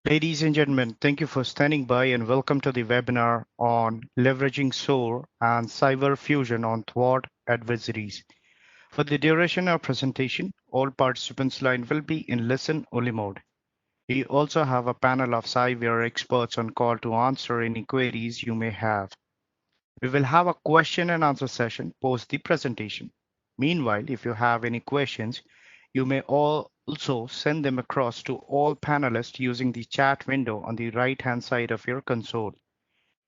Ladies and gentlemen, thank you for standing by and welcome to the webinar on leveraging SOAR and cyber fusion on Thwart Adversaries. For the duration of presentation, all participants' line will be in listen-only mode. We also have a panel of cyber experts on call to answer any queries you may have. We will have a question and answer session post the presentation. Meanwhile, if you have any questions, you may also send them across to all panelists using the chat window on the right-hand side of your console.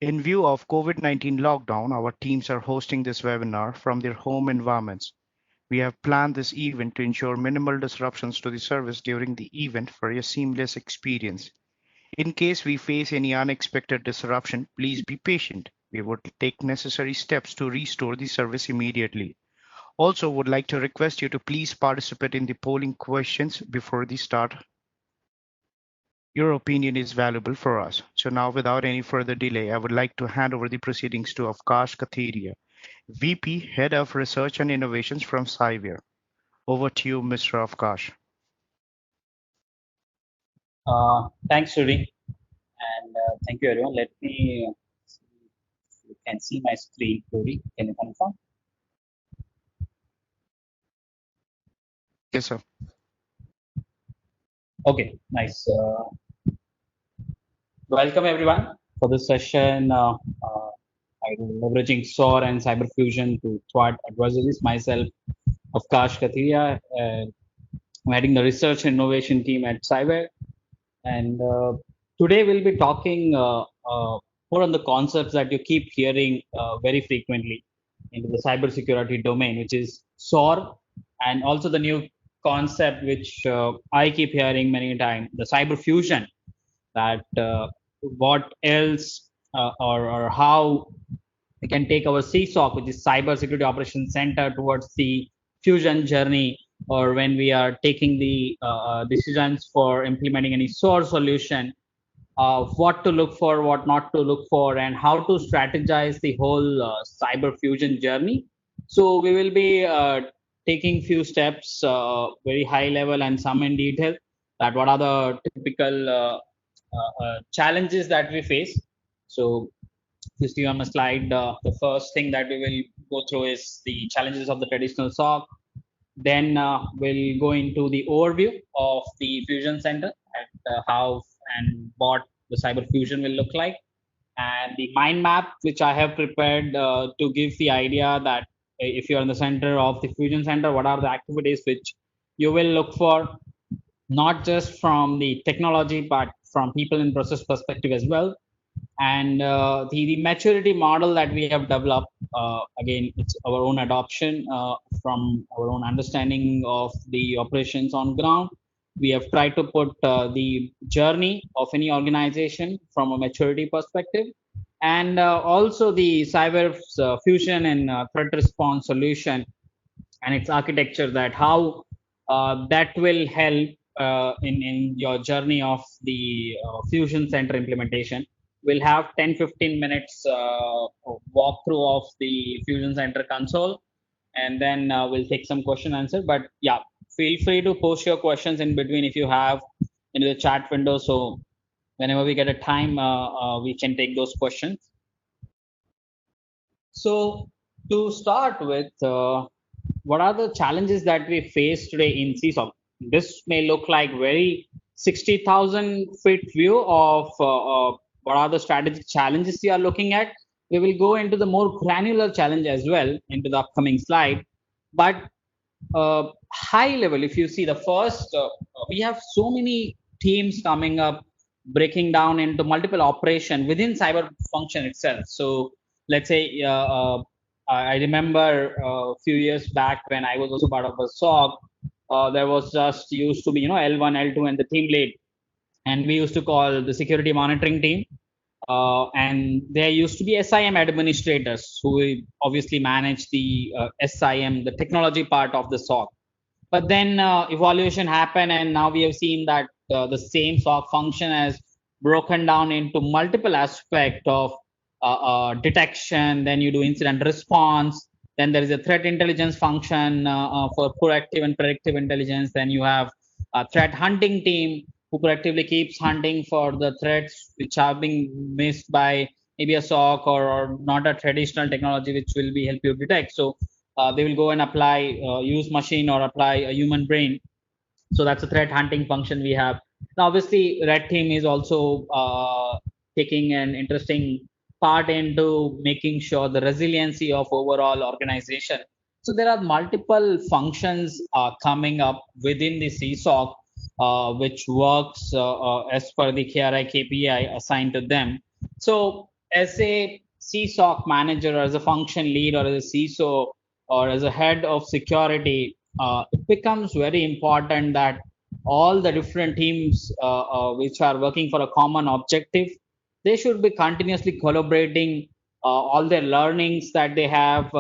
In view of COVID-19 lockdown, our teams are hosting this webinar from their home environments. We have planned this event to ensure minimal disruptions to the service during the event for a seamless experience. In case we face any unexpected disruption, please be patient. We would take necessary steps to restore the service immediately. Also, would like to request you to please participate in the polling questions before the start. Your opinion is valuable for us. So now, without any further delay, I would like to hand over the proceedings to Avkash Katheria, VP, Head of Research and Innovations from SOAR. Over to you, Mr. Avkash. Thanks, Rudy, and thank you, everyone. Let me see if you can see my screen, Rudy. Can you confirm? Yes, sir. Okay, nice. Welcome, everyone, for this session. Leveraging SOAR and cyber fusion to Thwart Adversaries. Myself, Avkash Katheria, I'm heading the research and innovation team at Cyber. And today we'll be talking more on the concepts that you keep hearing very frequently into the cybersecurity domain, which is SOAR, and also the new concept which I keep hearing many times, the cyber fusion. That what else or how we can take our CSOC, which is Cyber Security Operations Center, towards the fusion journey, or when we are taking the decisions for implementing any SOAR solution, what to look for, what not to look for, and how to strategize the whole cyber fusion journey. So we will be taking few steps, very high level and some in detail, that what are the typical challenges that we face. So you see on the slide, the first thing that we will go through is the challenges of the traditional SOC. Then we'll go into the overview of the fusion center and how and what the cyber fusion will look like, and the mind map which I have prepared to give the idea that if you're in the center of the fusion center, what are the activities which you will look for, not just from the technology but from people and process perspective as well. And the maturity model that we have developed, again, it's our own adoption from our own understanding of the operations on ground. We have tried to put the journey of any organization from a maturity perspective, and also the cyber fusion and threat response solution and its architecture, that how that will help in your journey of the fusion center implementation. We'll have 10-15 minutes walkthrough of the fusion center console, and then we'll take some question answer. But yeah, feel free to post your questions in between if you have in the chat window, so whenever we get a time we can take those questions. So to start with, what are the challenges that we face today in CSOC? This may look like very 60,000 feet view of what are the strategic challenges we are looking at. We will go into the more granular challenge as well into the upcoming slide. But high level, if you see the first, we have so many teams coming up, breaking down into multiple operation within cyber function itself. So let's say I remember a few years back when I was also part of a SOC, there was just used to be, L1, L2 and the team lead, and we used to call the security monitoring team. And there used to be SIM administrators who obviously manage the SIM, the technology part of the SOC. But then evaluation happened, and now we have seen that the same SOC function has broken down into multiple aspects of detection. Then you do incident response. Then there is a threat intelligence function for proactive and predictive intelligence. Then you have a threat hunting team who proactively keeps hunting for the threats which are being missed by maybe a SOC or not a traditional technology which will be help you detect. So they will go and apply, use machine or apply a human brain. So that's a threat hunting function we have. Now, obviously, red team is also taking an interesting part into making sure the resiliency of overall organization. So there are multiple functions coming up within the CSOC, which works as per the KRI KPI assigned to them. So as a CSOC manager, or as a function lead, or as a CISO, or as a head of security, it becomes very important that all the different teams which are working for a common objective, they should be continuously collaborating all their learnings that they have,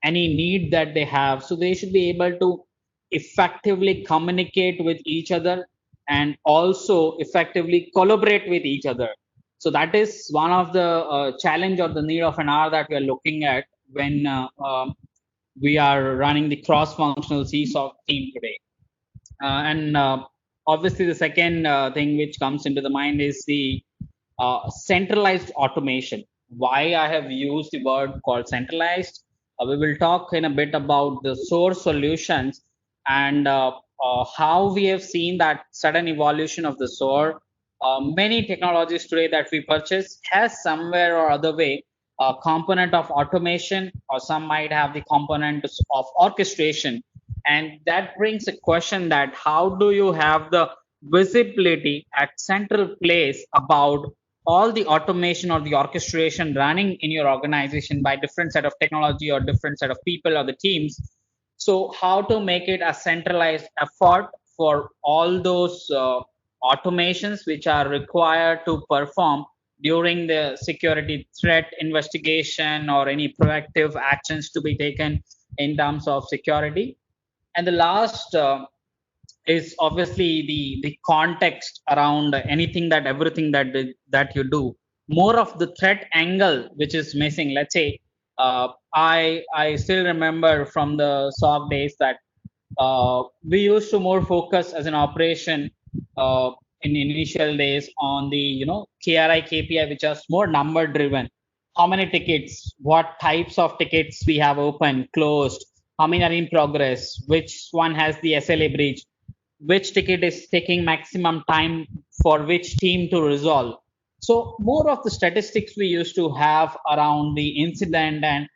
any need that they have. So they should be able to effectively communicate with each other and also effectively collaborate with each other. So that is one of the challenge or the need of an hour that we are looking at when we are running the cross-functional CSOC team today. And obviously, the second thing which comes into the mind is the centralized automation. Why I have used the word called centralized? We will talk in a bit about the source solutions and how we have seen that sudden evolution of the SOAR. Many technologies today that we purchase has somewhere or other way a component of automation, or some might have the component of orchestration. And that brings a question that how do you have the visibility at central place about all the automation or the orchestration running in your organization by different set of technology or different set of people or the teams. So how to make it a centralized effort for all those automations which are required to perform during the security threat investigation or any proactive actions to be taken in terms of security. And the last is obviously the context around anything that everything that you do. More of the threat angle which is missing. Let's say I still remember from the SOC days that we used to more focus as an operation in initial days on the KRI KPI, which are more number driven. How many tickets, what types of tickets we have open, closed, how many are in progress, which one has the SLA breach, which ticket is taking maximum time for which team to resolve. So more of the statistics we used to have around the incident and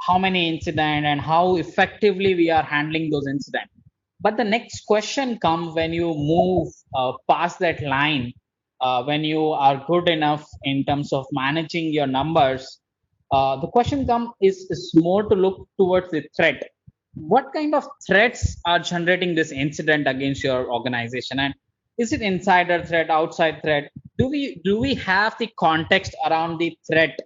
how many incident and how effectively we are handling those incidents. But the next question comes when you move past that line, when you are good enough in terms of managing your numbers. The question is more to look towards the threat. What kind of threats are generating this incident against your organization, and is it insider threat, outside threat? Do we have the context around the threat,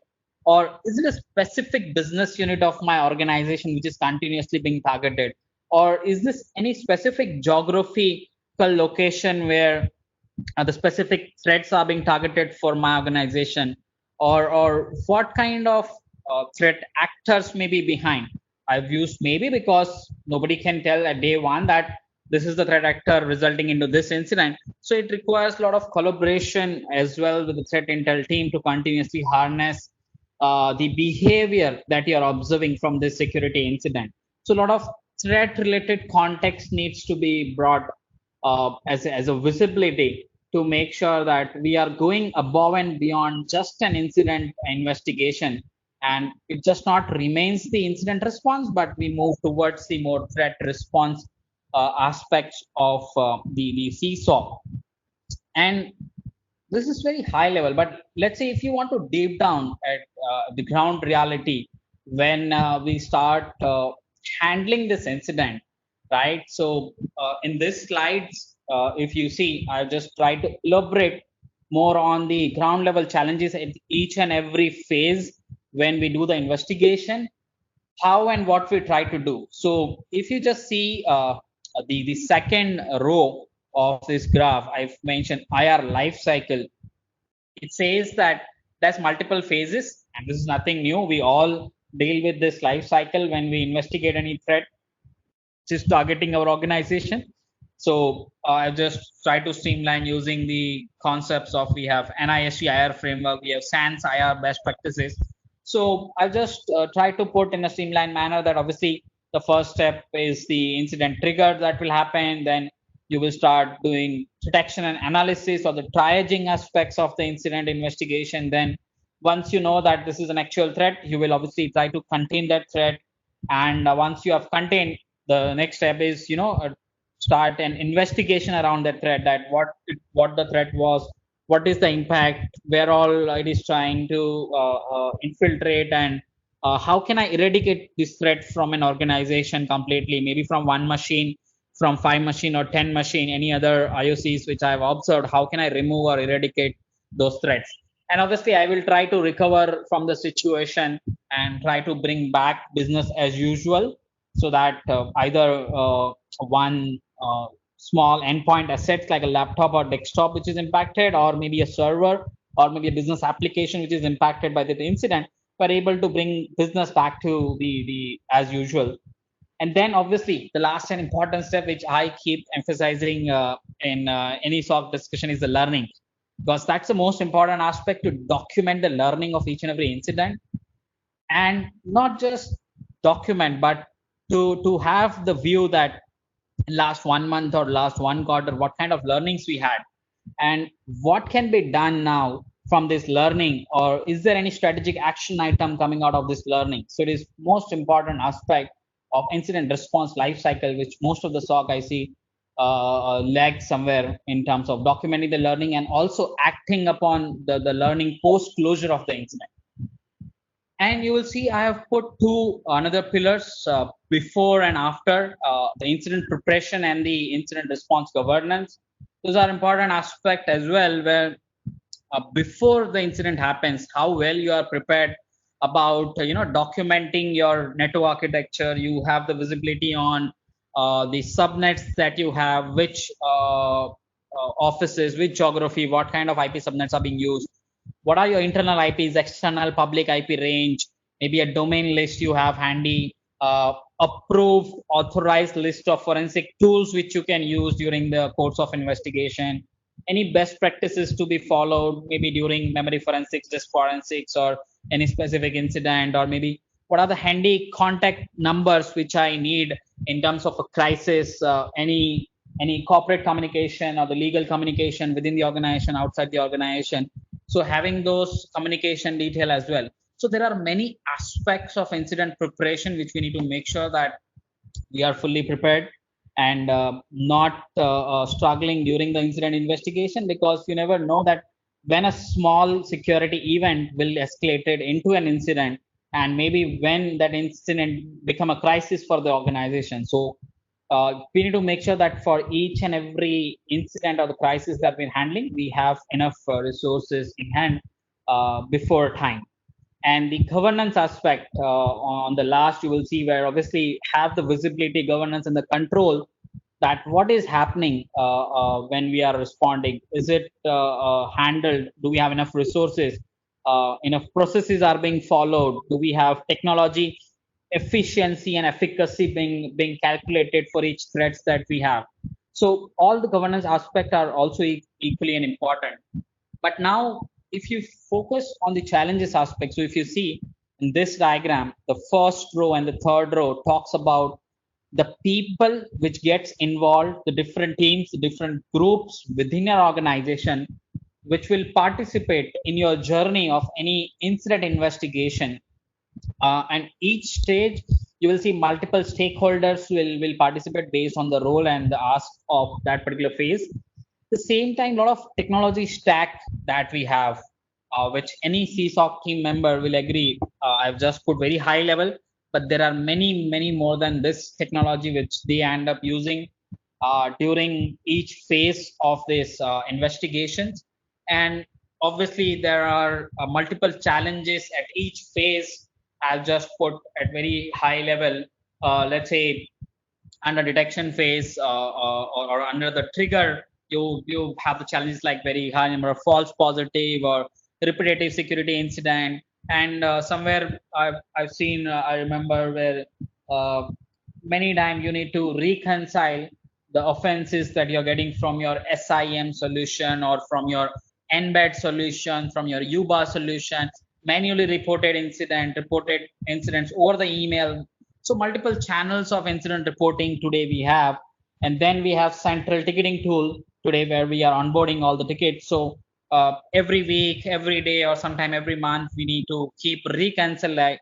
or is it a specific business unit of my organization which is continuously being targeted, or is this any specific geographical location where the specific threats are being targeted for my organization, or what kind of threat actors may be behind? I've used maybe because nobody can tell at day one that this is the threat actor resulting into this incident. So it requires a lot of collaboration as well with the threat intel team to continuously harness the behavior that you're observing from this security incident. So a lot of threat related context needs to be brought as a visibility to make sure that we are going above and beyond just an incident investigation, and it just not remains the incident response, but we move towards the more threat response aspects of the CSOC. And this is very high level, but let's say if you want to deep down at the ground reality, when we start handling this incident, right? So in this slides, if you see, I just try to elaborate more on the ground level challenges at each and every phase when we do the investigation, how and what we try to do. So if you just see the second row of this graph, I've mentioned IR life cycle. It says that there's multiple phases, and this is nothing new. We all deal with this life cycle when we investigate any threat which is targeting our organization. So I just try to streamline using the concepts of we have NIST IR framework, we have SANS IR best practices. So I just try to put in a streamlined manner that obviously the first step is the incident trigger that will happen. Then you will start doing detection and analysis or the triaging aspects of the incident investigation. Then once you know that this is an actual threat, you will obviously try to contain that threat. And once you have contained, the next step is start an investigation around that threat, that what the threat was, what is the impact, where all it is trying to infiltrate, and how can I eradicate this threat from an organization completely, maybe from one machine, from 5 machine or 10 machine, any other IOCs which I've observed, how can I remove or eradicate those threats. And obviously I will try to recover from the situation and try to bring back business as usual, so that either one small endpoint assets like a laptop or desktop which is impacted, or maybe a server, or maybe a business application which is impacted by the incident, we're able to bring business back to the as usual. And then obviously the last and important step which I keep emphasizing in any SOC discussion is the learning, because that's the most important aspect, to document the learning of each and every incident. And not just document, but to have the view that last 1 month or last 1 quarter, what kind of learnings we had, and what can be done now from this learning, or is there any strategic action item coming out of this learning. So it is most important aspect of incident response life cycle, which most of the SOC I see lag somewhere in terms of documenting the learning and also acting upon the learning post closure of the incident. And you will see I have put two another pillars, before and after, the incident preparation and the incident response governance. Those are important aspect as well, where before the incident happens, how well you are prepared about documenting your network architecture. You have the visibility on the subnets that you have, which offices, which geography, what kind of IP subnets are being used, what are your internal IPs, external public IP range, maybe a domain list you have handy, approved, authorized list of forensic tools which you can use during the course of investigation, any best practices to be followed, maybe during memory forensics, disk forensics, or any specific incident, or maybe what are the handy contact numbers which I need in terms of a crisis, any corporate communication or the legal communication within the organization, outside the organization. So having those communication detail as well. So there are many aspects of incident preparation which we need to make sure that we are fully prepared, and not struggling during the incident investigation, because you never know that when a small security event will escalate it into an incident, and maybe when that incident become a crisis for the organization. So we need to make sure that for each and every incident or the crisis that we're handling, we have enough resources in hand before time. And the governance aspect, on the last, you will see where obviously have the visibility, governance, and the control, that what is happening when we are responding. Is it handled? Do we have enough resources? Enough processes are being followed? Do we have technology efficiency and efficacy being calculated for each threats that we have? So all the governance aspects are also equally and important. But now, if you focus on the challenges aspect, so if you see in this diagram, the first row and the third row talks about the people which gets involved, the different teams, the different groups within your organization, which will participate in your journey of any incident investigation. And each stage, you will see multiple stakeholders will participate based on the role and the ask of that particular phase. The same time, a lot of technology stack that we have, which any CSOC team member will agree. I've just put very high level, but there are many, many more than this technology which they end up using during each phase of this investigations. And obviously, there are multiple challenges at each phase. I'll just put at very high level. Let's say under detection phase, or under the trigger, you have the challenges like very high number of false positive or repetitive security incident. And somewhere I've seen, I remember where many times you need to reconcile the offenses that you're getting from your SIM solution or from your embed solution, from your UBA solution, manually reported incidents over the email. So multiple channels of incident reporting today we have. And then we have central ticketing tool today where we are onboarding all the tickets. So every week, every day, or sometime every month, we need to keep reconcile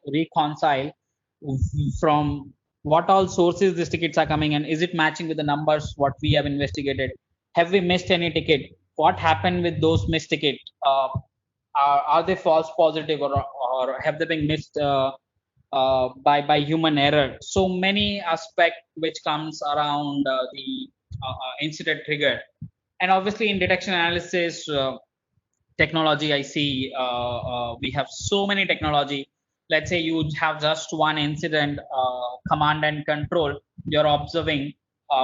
from what all sources these tickets are coming and is it matching with the numbers what we have investigated. Have we missed any ticket? What happened with those missed ticket? Are they false positive, or have they been missed by human error? So many aspect which comes around the incident trigger. And obviously in detection analysis technology, I see we have so many technology. Let's say you have just one incident command and control you're observing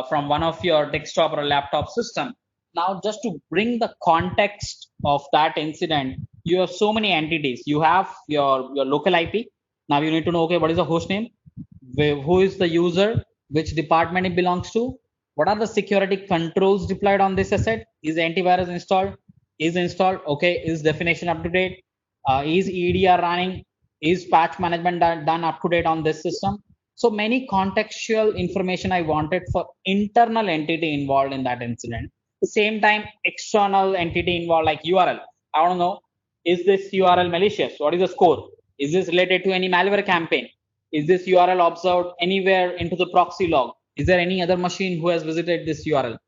from one of your desktop or laptop system. Now just to bring the context of that incident, you have so many entities. You have your local IP. Now you need to know, okay, what is the host name, who is the user, which department it belongs to, what are the security controls deployed on this asset, is antivirus installed, is installed, okay, is definition up to date, is EDR running, is patch management done up to date on this system. So many contextual information I wanted for internal entity involved in that incident. At the same time, external entity involved like URL. I want to know, is this URL malicious? What is the score? Is this related to any malware campaign? Is this URL observed anywhere into the proxy log? Is there any other machine who has visited this URL?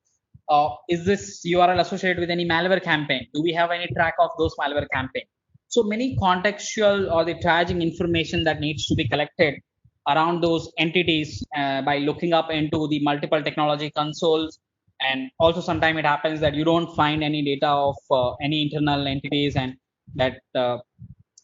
Is this URL associated with any malware campaign? Do we have any track of those malware campaign? So many contextual or the triaging information that needs to be collected around those entities by looking up into the multiple technology consoles. And also sometimes it happens that you don't find any data of any internal entities, and that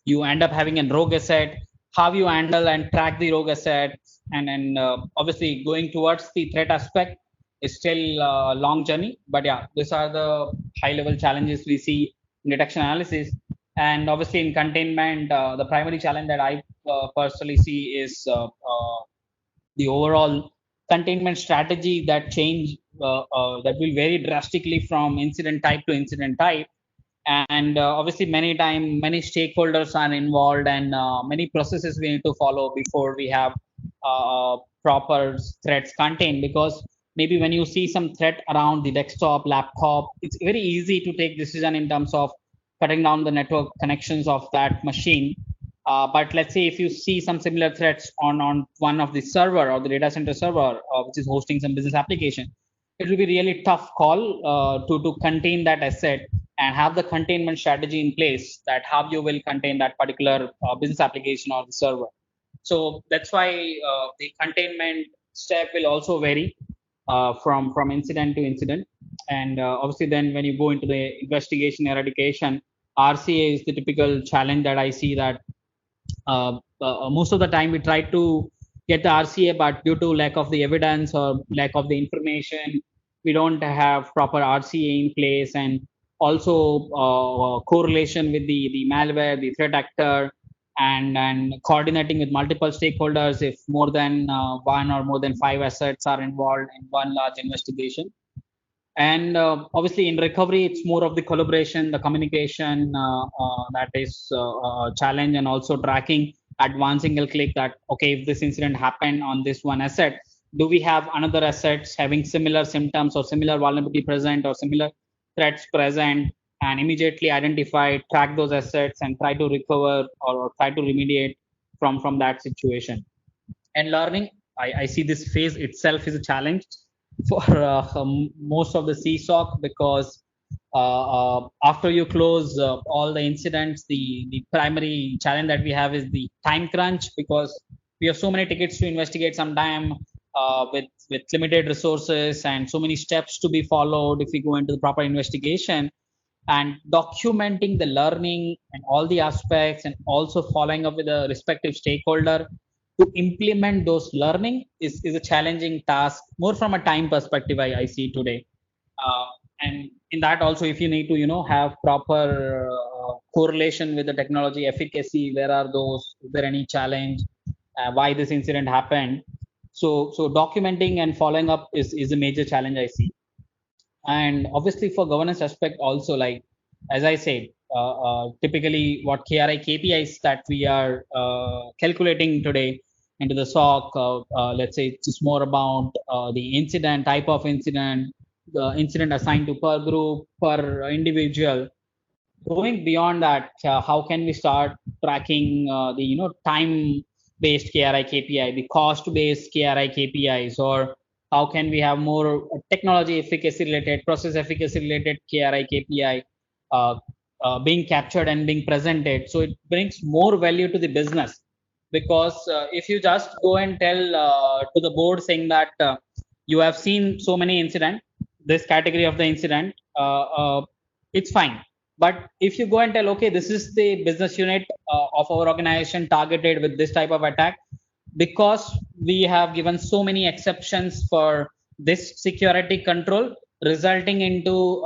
you end up having a rogue asset. How you handle and track the rogue asset, and then obviously going towards the threat aspect is still a long journey. But yeah, these are the high level challenges we see in detection analysis. And obviously in containment, the primary challenge that I personally see is the overall containment strategy that change that will vary drastically from incident type to incident type. And obviously many stakeholders are involved, and many processes we need to follow before we have proper threats contained. Because maybe when you see some threat around the desktop laptop, it's very easy to take decision in terms of cutting down the network connections of that machine. But let's say if you see some similar threats on one of the server or the data center server which is hosting some business application, it will be really tough call to contain that asset and have the containment strategy in place, that how you will contain that particular business application or the server. So that's why the containment step will also vary from incident to incident. And obviously then when you go into the investigation eradication, RCA is the typical challenge that I see, that most of the time we try to get the RCA, but due to lack of the evidence or lack of the information, we don't have proper RCA in place. And also correlation with the malware, the threat actor, and coordinating with multiple stakeholders if more than one or more than five assets are involved in one large investigation. And obviously in recovery, it's more of the collaboration, the communication that is a challenge, and also tracking at one single click that, okay, if this incident happened on this one asset, do we have another assets having similar symptoms or similar vulnerability present or similar threats present, and immediately identify, track those assets and try to recover or try to remediate from that situation. And learning, I see this phase itself is a challenge for most of the CSOC, because after you close all the incidents, the primary challenge that we have is the time crunch, because we have so many tickets to investigate sometime with limited resources and so many steps to be followed if we go into the proper investigation. And documenting the learning and all the aspects, and also following up with the respective stakeholder to implement those learning is a challenging task, more from a time perspective I see today. And in that also, if you need to have proper correlation with the technology efficacy, where are those, is there any challenge, why this incident happened. So documenting and following up is a major challenge I see. And obviously for governance aspect also, like as I said, typically what KRI KPIs that we are calculating today into the SOC, let's say it's more about the incident, type of incident, the incident assigned to per group, per individual. Going beyond that, how can we start tracking the time based KRI KPI, the cost based KRI KPIs, or how can we have more technology efficacy related, process efficacy related KRI KPI being captured and being presented, so it brings more value to the business. Because if you just go and tell to the board saying that you have seen so many incident, this category of the incident, it's fine. But if you go and tell, okay, this is the business unit of our organization targeted with this type of attack, because we have given so many exceptions for this security control, resulting into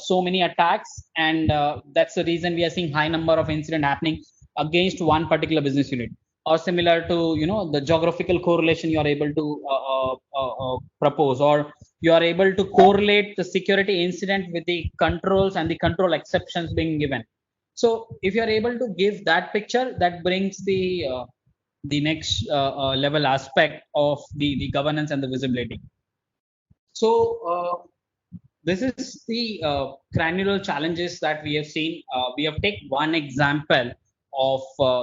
so many attacks, and that's the reason we are seeing high number of incident happening against one particular business unit. Or similar to the geographical correlation you are able to propose, or you are able to correlate the security incident with the controls and the control exceptions being given. So if you are able to give that picture, that brings the next level aspect of the governance and the visibility. So this is the granular challenges that we have seen. We have taken one example of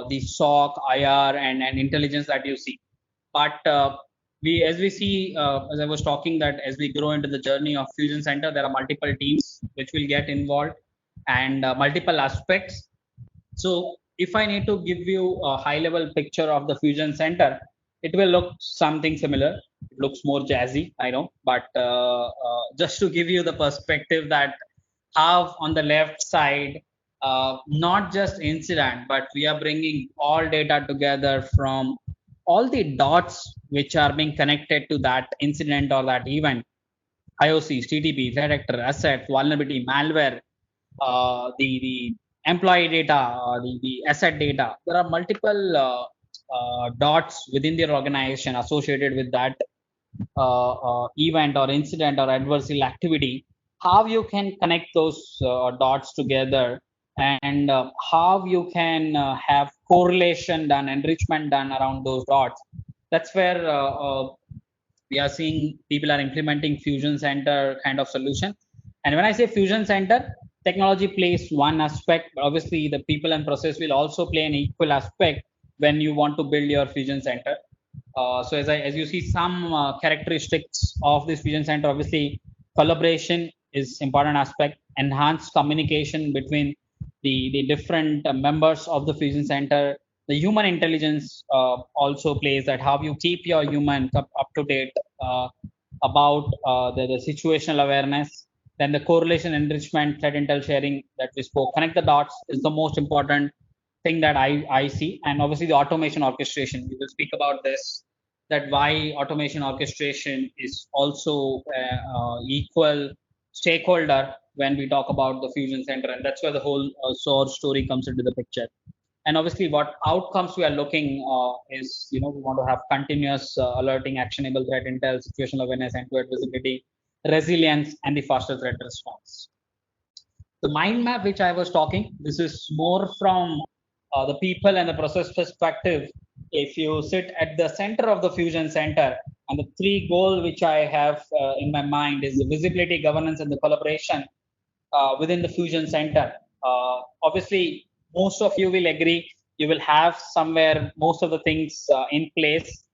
the SOC, IR, and intelligence that you see. But as we see, as I was talking, that as we grow into the journey of Fusion Center, there are multiple teams which will get involved, and multiple aspects. So if I need to give you a high level picture of the Fusion Center, it will look something similar. It looks more jazzy, I know, but just to give you the perspective that how on the left side, not just incident, but we are bringing all data together from all the dots which are being connected to that incident or that event. IOCs, TTP, threat actor, asset, vulnerability, malware, the employee data, the asset data. There are multiple dots within their organization associated with that event or incident or adversarial activity. How you can connect those dots together, and how you can have correlation done, enrichment done around those dots. That's where we are seeing people are implementing Fusion Center kind of solution. And when I say Fusion Center, technology plays one aspect, but obviously the people and process will also play an equal aspect when you want to build your Fusion Center. So as you see some characteristics of this Fusion Center, obviously collaboration is important aspect, enhanced communication between the different members of the Fusion Center. The human intelligence also plays that, how you keep your human up to date about the situational awareness. Then the correlation enrichment, threat intel sharing that we spoke, connect the dots is the most important thing that I see. And obviously the automation orchestration, we will speak about this, that why automation orchestration is also equal stakeholder when we talk about the Fusion Center. And that's where the whole SOAR story comes into the picture. And obviously what outcomes we are looking is, we want to have continuous alerting, actionable threat intel, situational awareness, end-to-end visibility, resilience, and the faster threat response. The mind map which I was talking, this is more from the people and the process perspective. If you sit at the center of the Fusion Center, and the three goals which I have in my mind is the visibility, governance, and the collaboration within the Fusion Center. Obviously, most of you will agree, you will have somewhere most of the things in place.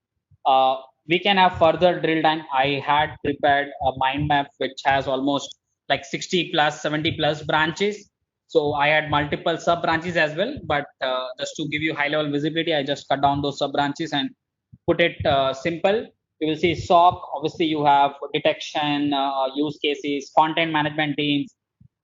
We can have further drill down. I had prepared a mind map which has almost like 60 plus, 70 plus branches. So I had multiple sub branches as well, but just to give you high level visibility, I just cut down those sub branches and put it simple. You will see SOC, obviously you have detection, use cases, content management teams,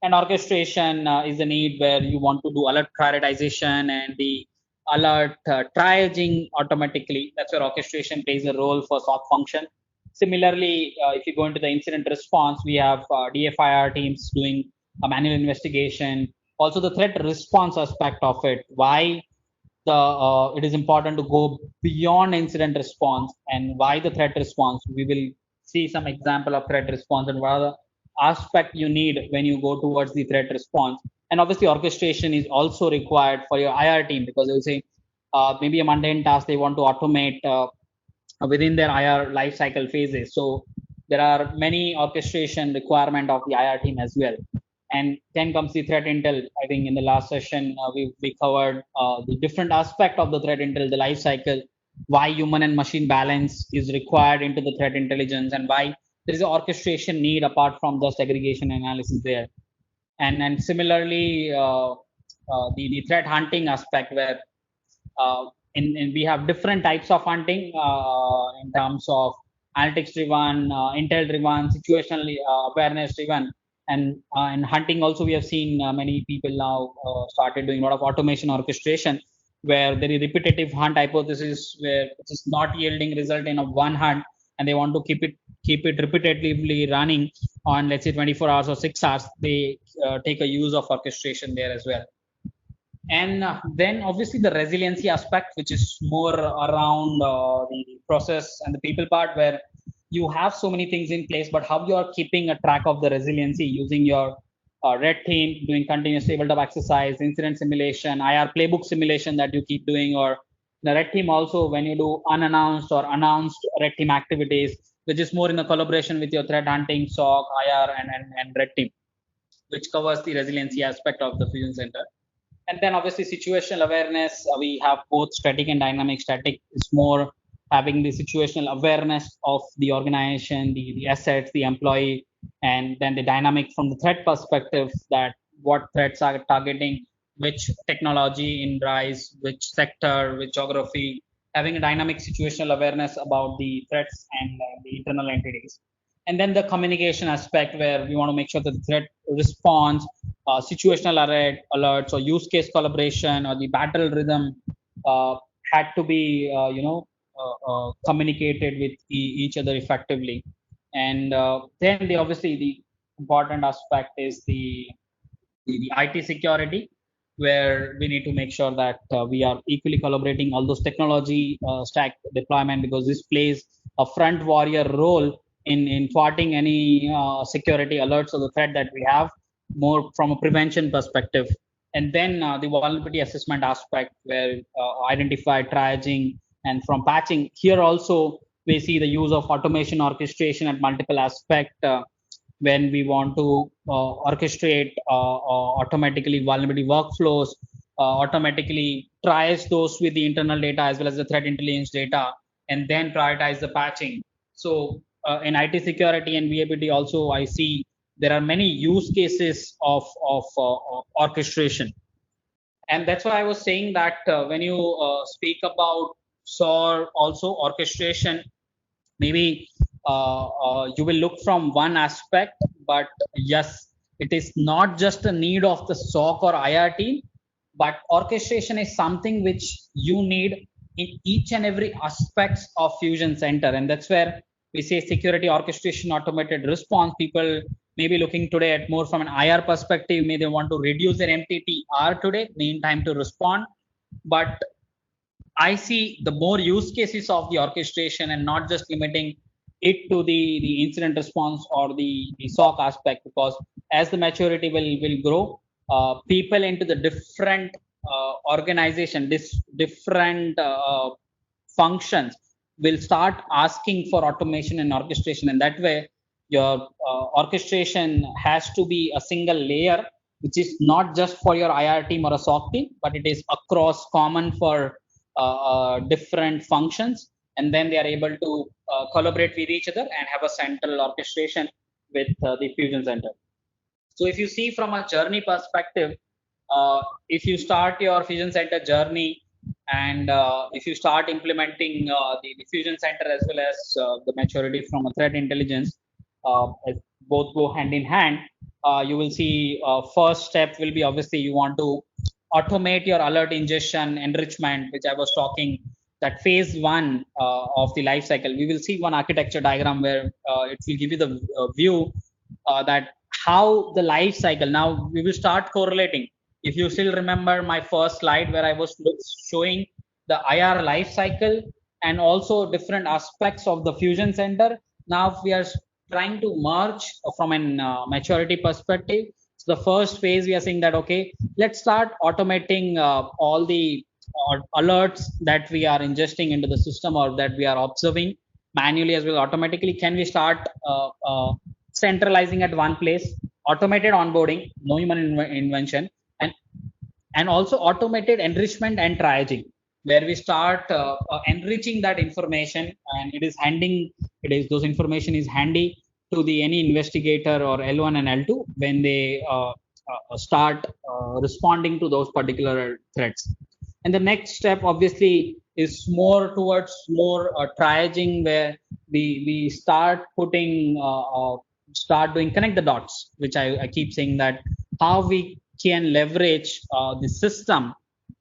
and orchestration is the need where you want to do alert prioritization and the alert triaging automatically. That's where orchestration plays a role for SOC function. Similarly, if you go into the incident response, we have DFIR teams doing a manual investigation. Also, the threat response aspect of it. Why it is important to go beyond incident response. And why the threat response? We will see some example of threat response and what are the aspect you need when you go towards the threat response. And obviously, orchestration is also required for your IR team, because they will say maybe a mundane task they want to automate within their IR life cycle phases. So there are many orchestration requirement of the IR team as well. And then comes the threat intel. I think in the last session we covered the different aspect of the threat intel, the life cycle, why human and machine balance is required into the threat intelligence, and why there is an orchestration need apart from just aggregation analysis there. And similarly, the threat hunting aspect, where we have different types of hunting in terms of analytics driven, intel driven, situational awareness driven, and hunting also we have seen many people now started doing a lot of automation orchestration, where there is repetitive hunt hypothesis where it is not yielding result in a one hunt, and they want to keep it repetitively running on, let's say, 24 hours or 6 hours. They take a use of orchestration there as well. And then obviously the resiliency aspect, which is more around the process and the people part, where you have so many things in place, but how you are keeping a track of the resiliency using your red team, doing continuous tabletop exercise, incident simulation, IR playbook simulation that you keep doing, or the red team also when you do unannounced or announced red team activities, which is more in the collaboration with your threat hunting, SOC, IR, and red team, which covers the resiliency aspect of the fusion center. And then obviously situational awareness, we have both static and dynamic. Static is more having the situational awareness of the organization, the assets, the employee, and then the dynamic from the threat perspective, that what threats are targeting, which technology in rise, which sector, which geography, having a dynamic situational awareness about the threats and the internal entities. And then the communication aspect, where we want to make sure that the threat response, situational alerts, or use case collaboration, or the battle rhythm uh, had to be communicated with each other effectively. And then obviously the important aspect is the IT security, where we need to make sure that we are equally collaborating all those technology stack deployment, because this plays a front warrior role in thwarting any security alerts or the threat that we have, more from a prevention perspective. And then the vulnerability assessment aspect, where identify triaging and from patching. Here also we see the use of automation orchestration at multiple aspect, when we want to orchestrate automatically vulnerability workflows, automatically triage those with the internal data as well as the threat intelligence data, and then prioritize the patching. So in IT security and VAPT also, I see there are many use cases of orchestration. And that's why I was saying that when you speak about SOAR, also orchestration, maybe you will look from one aspect, but yes, it is not just a need of the SOC or IR team, but orchestration is something which you need in each and every aspects of Fusion Center. And that's where we say security orchestration automated response. People may be looking today at more from an IR perspective. May they want to reduce their MTTR today, mean time to respond. But I see the more use cases of the orchestration, and not just limiting it to the incident response or the SOC aspect, because as the maturity will grow, people into the different organization, this different functions will start asking for automation and orchestration. And that way, your orchestration has to be a single layer, which is not just for your IR team or a SOC team, but it is across common for different functions, and then they are able to collaborate with each other and have a central orchestration with the Fusion Center. So if you see from a journey perspective, if you start your Fusion Center journey, and if you start implementing the Fusion Center as well as the maturity from a threat intelligence, both go hand in hand, you will see first step will be obviously you want to automate your alert ingestion enrichment, which I was talking, that phase one of the life cycle. We will see one architecture diagram where it will give you the view that how the life cycle. Now we will start correlating. If you still remember my first slide where I was showing the IR life cycle and also different aspects of the fusion center, now we are trying to merge from an maturity perspective. So the first phase we are saying that, okay, let's start automating all the alerts that we are ingesting into the system or that we are observing manually as well automatically. Can we start centralizing at one place, automated onboarding, no human invention, and also automated enrichment and triaging, where we start enriching that information, and it is those information is handy to the any investigator or L1 and L2 when they start responding to those particular threats. And the next step obviously is more towards more triaging, where we start putting start doing connect the dots, which I keep saying that how we can leverage the system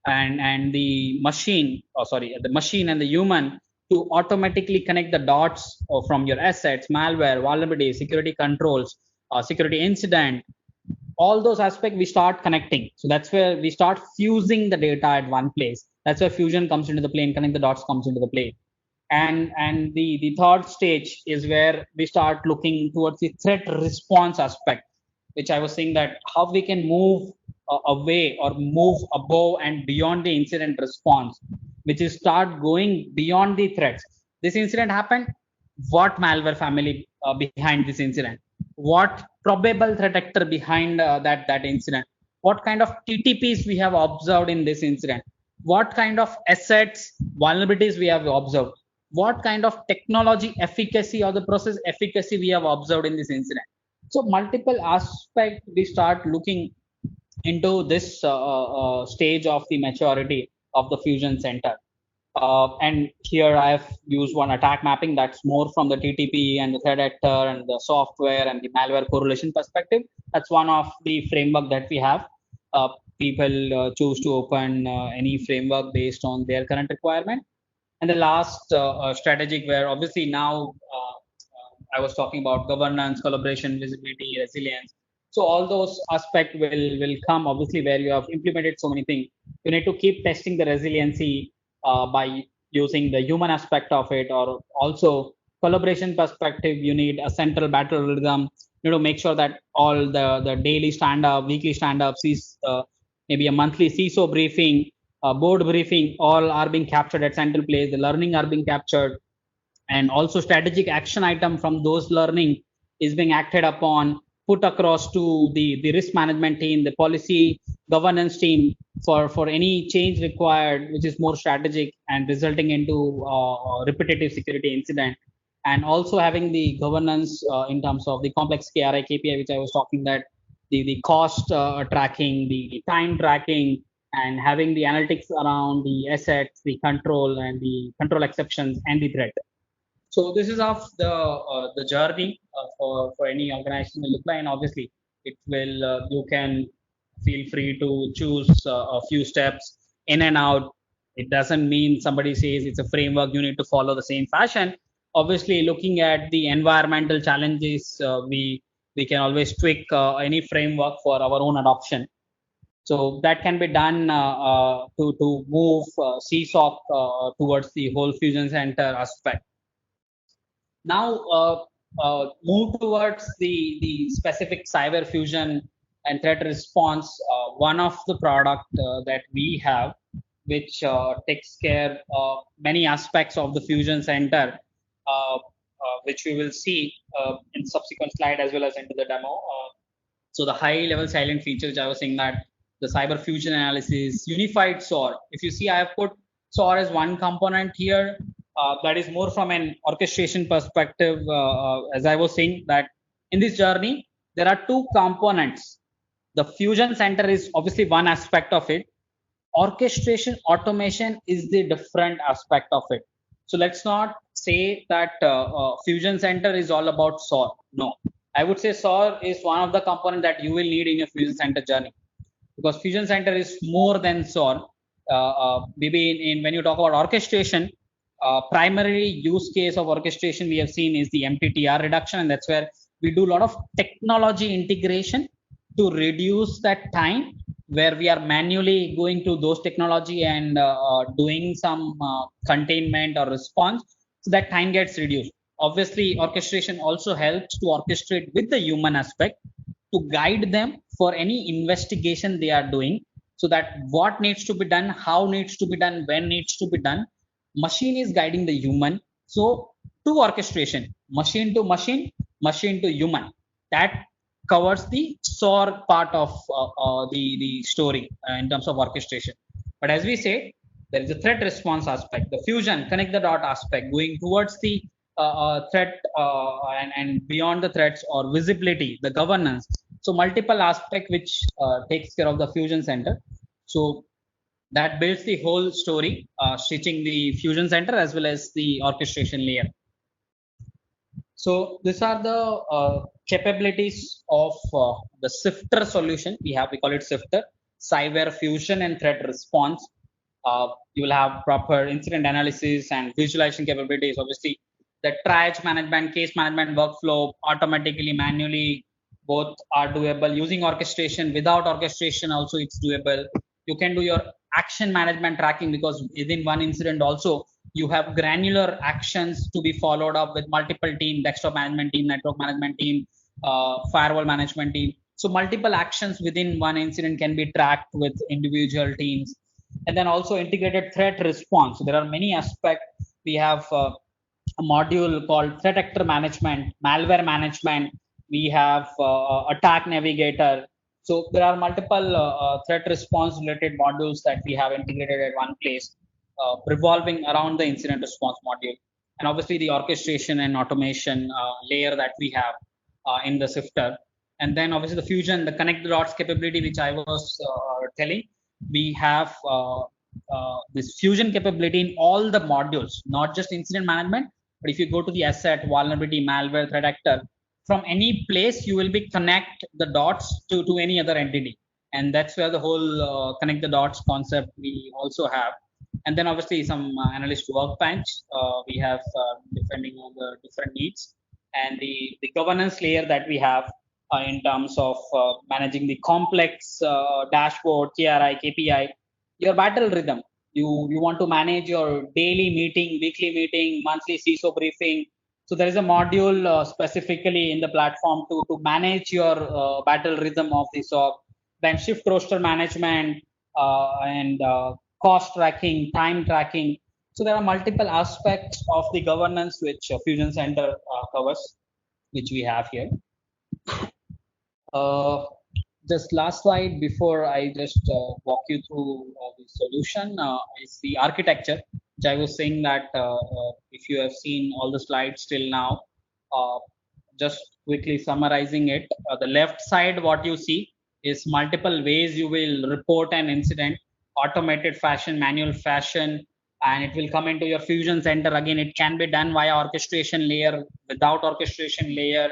and the machine, the machine and the human to automatically connect the dots from your assets, malware, vulnerability, security controls, security incident, all those aspects we start connecting. So that's where we start fusing the data at one place. That's where fusion comes into the play and connect the dots comes into the play. And the third stage is where we start looking towards the threat response aspect, which I was saying that how we can move away or move above and beyond the incident response, which is start going beyond the threats. This incident happened. What malware family behind this incident? What probable threat actor behind that incident? What kind of TTPs we have observed in this incident? What kind of assets vulnerabilities we have observed? What kind of technology efficacy or the process efficacy we have observed in this incident? So multiple aspects we start looking into this stage of the maturity of the fusion center. And here I have used one attack mapping that's more from the TTP and the threat actor and the software and the malware correlation perspective. That's one of the framework that we have. People choose to open any framework based on their current requirement. And the last strategic, where obviously now I was talking about governance, collaboration, visibility, resilience. So all those aspects will come obviously where you have implemented so many things. You need to keep testing the resiliency by using the human aspect of it, or also collaboration perspective. You need a central battle rhythm. You know, make sure that all the daily stand up, weekly stand up, maybe a monthly CISO briefing, board briefing, all are being captured at central place. The learning are being captured, and also strategic action item from those learning is being acted upon, put across to the risk management team, the policy governance team for any change required, which is more strategic and resulting into repetitive security incident. And also having the governance in terms of the complex KRI KPI, which I was talking, that the cost tracking, the time tracking, and having the analytics around the assets, the control and the control exceptions and the threat. So this is of the journey for any organization will look like, and obviously it will you can feel free to choose a few steps in and out. It doesn't mean somebody says it's a framework you need to follow the same fashion. Obviously, looking at the environmental challenges, we can always tweak any framework for our own adoption. So that can be done to move CSOC towards the whole fusion center aspect. Now move towards the specific cyber fusion and threat response. One of the product that we have, which takes care of many aspects of the fusion center, which we will see in subsequent slide as well as into the demo. So the high level silent features, I was saying that the cyber fusion analysis, unified SOAR. If you see, I have put SOAR as one component here. That is more from an orchestration perspective. As I was saying that in this journey, there are two components. The fusion center is obviously one aspect of it. Orchestration automation is the different aspect of it. So let's not say that fusion center is all about SOAR. No, I would say SOAR is one of the components that you will need in your fusion center journey, because fusion center is more than SOAR. Maybe when you talk about orchestration, primary use case of orchestration we have seen is the MTTR reduction, and that's where we do a lot of technology integration to reduce that time where we are manually going to those technology and doing some containment or response, so that time gets reduced. Obviously orchestration also helps to orchestrate with the human aspect to guide them for any investigation they are doing, so that what needs to be done, how needs to be done, when needs to be done, machine is guiding the human. So to orchestration, machine to machine, machine to human, that covers the SOAR part of the story in terms of orchestration. But as we say, there is a threat response aspect, the fusion, connect the dot aspect, going towards the threat and beyond the threats or visibility, the governance. So multiple aspect which takes care of the fusion center. So that builds the whole story, stitching the fusion center as well as the orchestration layer. So these are the capabilities of the Sifter solution. We call it Sifter, cyber fusion and threat response. You will have proper incident analysis and visualization capabilities. Obviously, the triage management, case management workflow, automatically, manually, both are doable. Using orchestration, without orchestration, also it's doable. You can do your action management tracking, because within one incident also you have granular actions to be followed up with multiple team, desktop management team, network management team, firewall management team. So multiple actions within one incident can be tracked with individual teams. And then also integrated threat response. So there are many aspects. We have a module called threat actor management, malware management. We have attack navigator. So there are multiple threat response related modules that we have integrated at one place, revolving around the incident response module. And obviously the orchestration and automation layer that we have in the Sifter. And then obviously the fusion, the connect the dots capability, which I was telling. We have this fusion capability in all the modules, not just incident management, but if you go to the asset, vulnerability, malware, threat actor, from any place, you will be connect the dots to any other entity. And that's where the whole connect the dots concept we also have. And then obviously some analyst workbench we have depending on the different needs, and the governance layer that we have in terms of managing the complex dashboard, KRI, KPI, your battle rhythm. You want to manage your daily meeting, weekly meeting, monthly CISO briefing. So there is a module specifically in the platform to manage your battle rhythm of the SOC. Then shift roster management and cost tracking, time tracking. So there are multiple aspects of the governance which Fusion Center covers, which we have here. Uh, just last slide before I just walk you through the solution is the architecture, which I was saying that if you have seen all the slides till now, uh, just quickly summarizing it, the left side, what you see is multiple ways you will report an incident, automated fashion, manual fashion, and it will come into your Fusion Center. Again, it can be done via orchestration layer, without orchestration layer,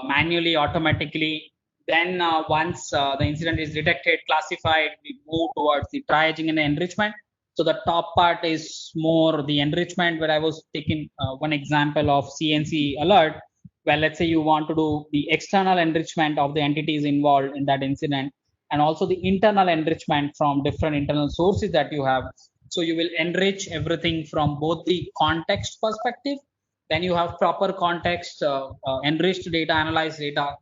manually, automatically. Then once the incident is detected, classified, we move towards the triaging and the enrichment. So the top part is more the enrichment, where I was taking one example of CNC alert. Well, let's say you want to do the external enrichment of the entities involved in that incident, and also the internal enrichment from different internal sources that you have. So you will enrich everything from both the context perspective, then you have proper context, enriched data, analyzed data.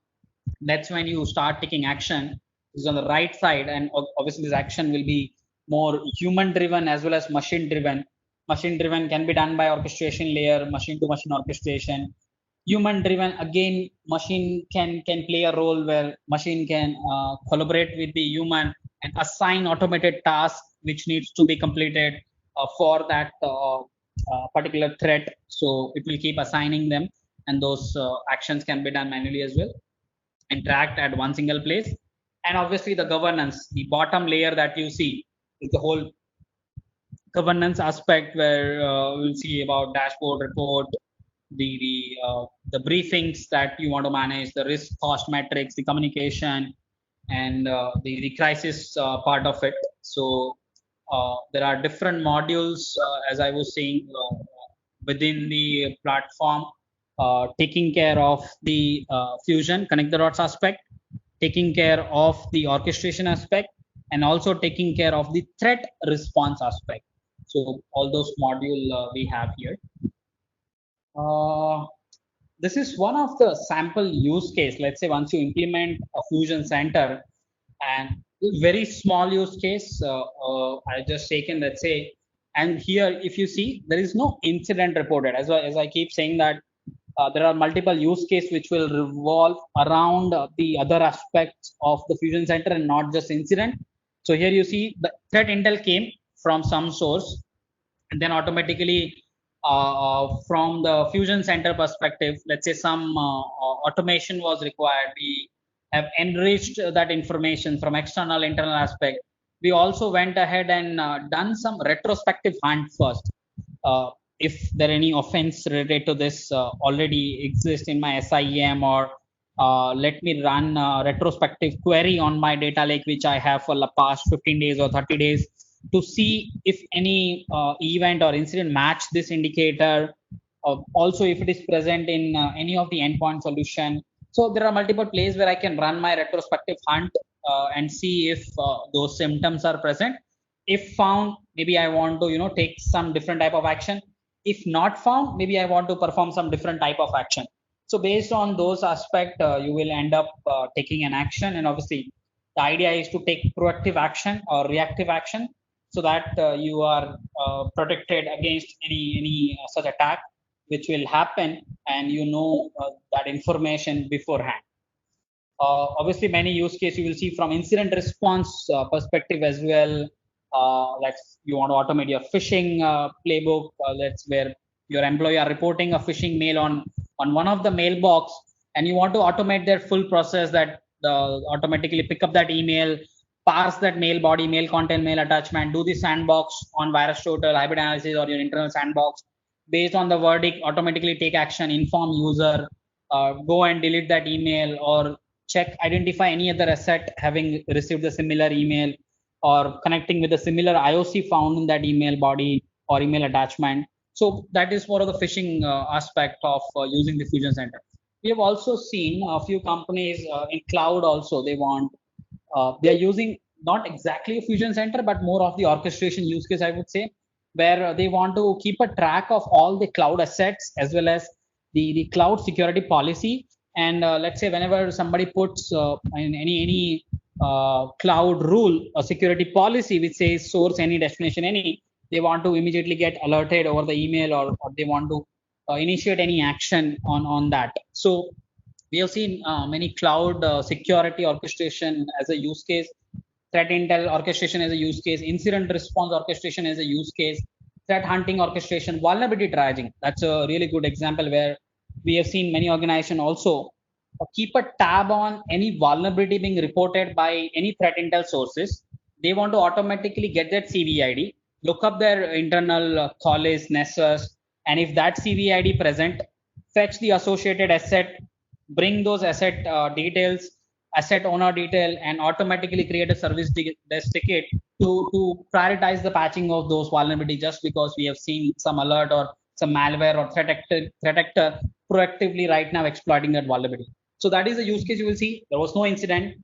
That's when you start taking action. This is on the right side, and obviously this action will be more human driven as well as machine driven. Machine driven can be done by orchestration layer, machine to machine orchestration. Human driven, again, machine can play a role where machine can collaborate with the human and assign automated tasks which needs to be completed for that particular threat. So it will keep assigning them, and those actions can be done manually as well, interact at one single place. And obviously the governance, the bottom layer that you see is the whole governance aspect, where we'll see about dashboard report, the briefings that you want to manage, the risk cost metrics, the communication, and the crisis part of it. So there are different modules, as I was saying, within the platform, taking care of the fusion, connect the dots aspect, taking care of the orchestration aspect, and also taking care of the threat response aspect. So all those module we have here. This is one of the sample use case. Let's say once you implement a fusion center, and very small use case, I just taken, let's say, and here if you see there is no incident reported. As I keep saying that there are multiple use case which will revolve around the other aspects of the fusion center and not just incident. So here you see the threat intel came from some source, and then automatically from the fusion center perspective, let's say some automation was required. We have enriched that information from external internal aspect. We also went ahead and done some retrospective hunt first. If there any offense related to this already exists in my SIEM, or let me run a retrospective query on my data lake which I have for the past 15 days or 30 days to see if any event or incident match this indicator. Also, if it is present in any of the endpoint solution. So there are multiple places where I can run my retrospective hunt and see if those symptoms are present. If found, maybe I want to take some different type of action. If not found, maybe I want to perform some different type of action. So based on those aspect, you will end up taking an action, and obviously the idea is to take proactive action or reactive action so that you are protected against any such attack which will happen, and that information beforehand. Obviously, many use cases you will see from incident response perspective as well. Let's you want to automate your phishing playbook. That's where your employee are reporting a phishing mail on one of the mailbox, and you want to automate their full process, that automatically pick up that email, parse that mail body, mail content, mail attachment, do the sandbox on virus total, hybrid analysis, or your internal sandbox. Based on the verdict, automatically take action, inform user, go and delete that email, or check, identify any other asset having received a similar email or connecting with a similar IOC found in that email body or email attachment. So that is more of the phishing aspect of using the Fusion Center. We have also seen a few companies in cloud also, they are using not exactly a Fusion Center, but more of the orchestration use case, I would say, where they want to keep a track of all the cloud assets as well as the cloud security policy. And let's say whenever somebody puts in any cloud rule or security policy which says source any, destination any, they want to immediately get alerted over the email, or they want to initiate any action on that. So we have seen many cloud security orchestration as a use case, threat intel orchestration as a use case, incident response orchestration as a use case, threat hunting orchestration, vulnerability triaging. That's a really good example where we have seen many organizations also keep a tab on any vulnerability being reported by any threat intel sources. They want to automatically get that CVID, look up their internal Qualys, Nessus, and if that CVID present, fetch the associated asset, bring those asset details, asset owner detail, and automatically create a service desk ticket to prioritize the patching of those vulnerability, just because we have seen some alert or some malware or threat actor proactively right now exploiting that vulnerability. So that is the use case you will see. There was no incident.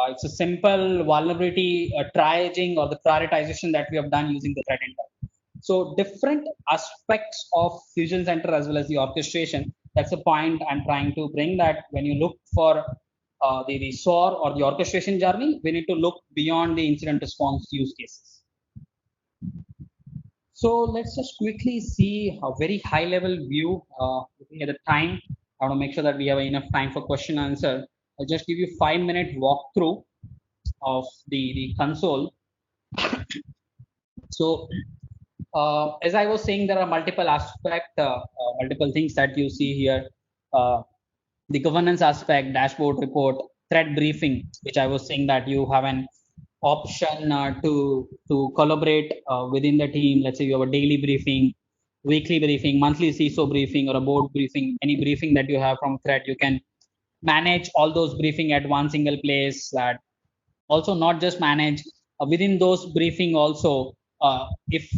It's a simple vulnerability triaging or the prioritization that we have done using the threat intel. So different aspects of Fusion Center as well as the orchestration. That's the point I'm trying to bring, that when you look for the SOAR or the orchestration journey, we need to look beyond the incident response use cases. So let's just quickly see a very high level view looking at the time. I want to make sure that we have enough time for question answer. I'll just give you 5-minute walkthrough of the console. So as I was saying, there are multiple aspects, multiple things that you see here. The governance aspect, dashboard report, threat briefing, which I was saying that you have an option to collaborate within the team. Let's say you have a daily briefing, weekly briefing, monthly CISO briefing, or a board briefing. Any briefing that you have from threat, you can manage all those briefing at one single place. That also not just manage within those briefing also. If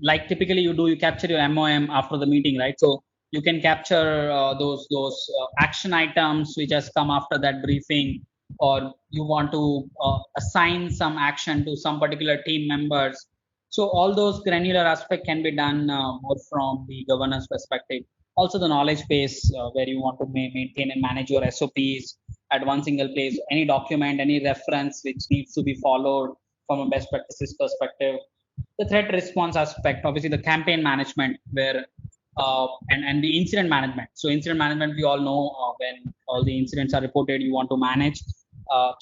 like typically you capture your MOM after the meeting, right? So you can capture those action items which has come after that briefing. or you want to assign some action to some particular team members. So all those granular aspect can be done more from the governance perspective. Also the knowledge base where you want to maintain and manage your SOPs at one single place, any document, any reference which needs to be followed from a best practices perspective. The threat response aspect, obviously the campaign management, where and the incident management. So incident management, we all know when all the incidents are reported, you want to manage.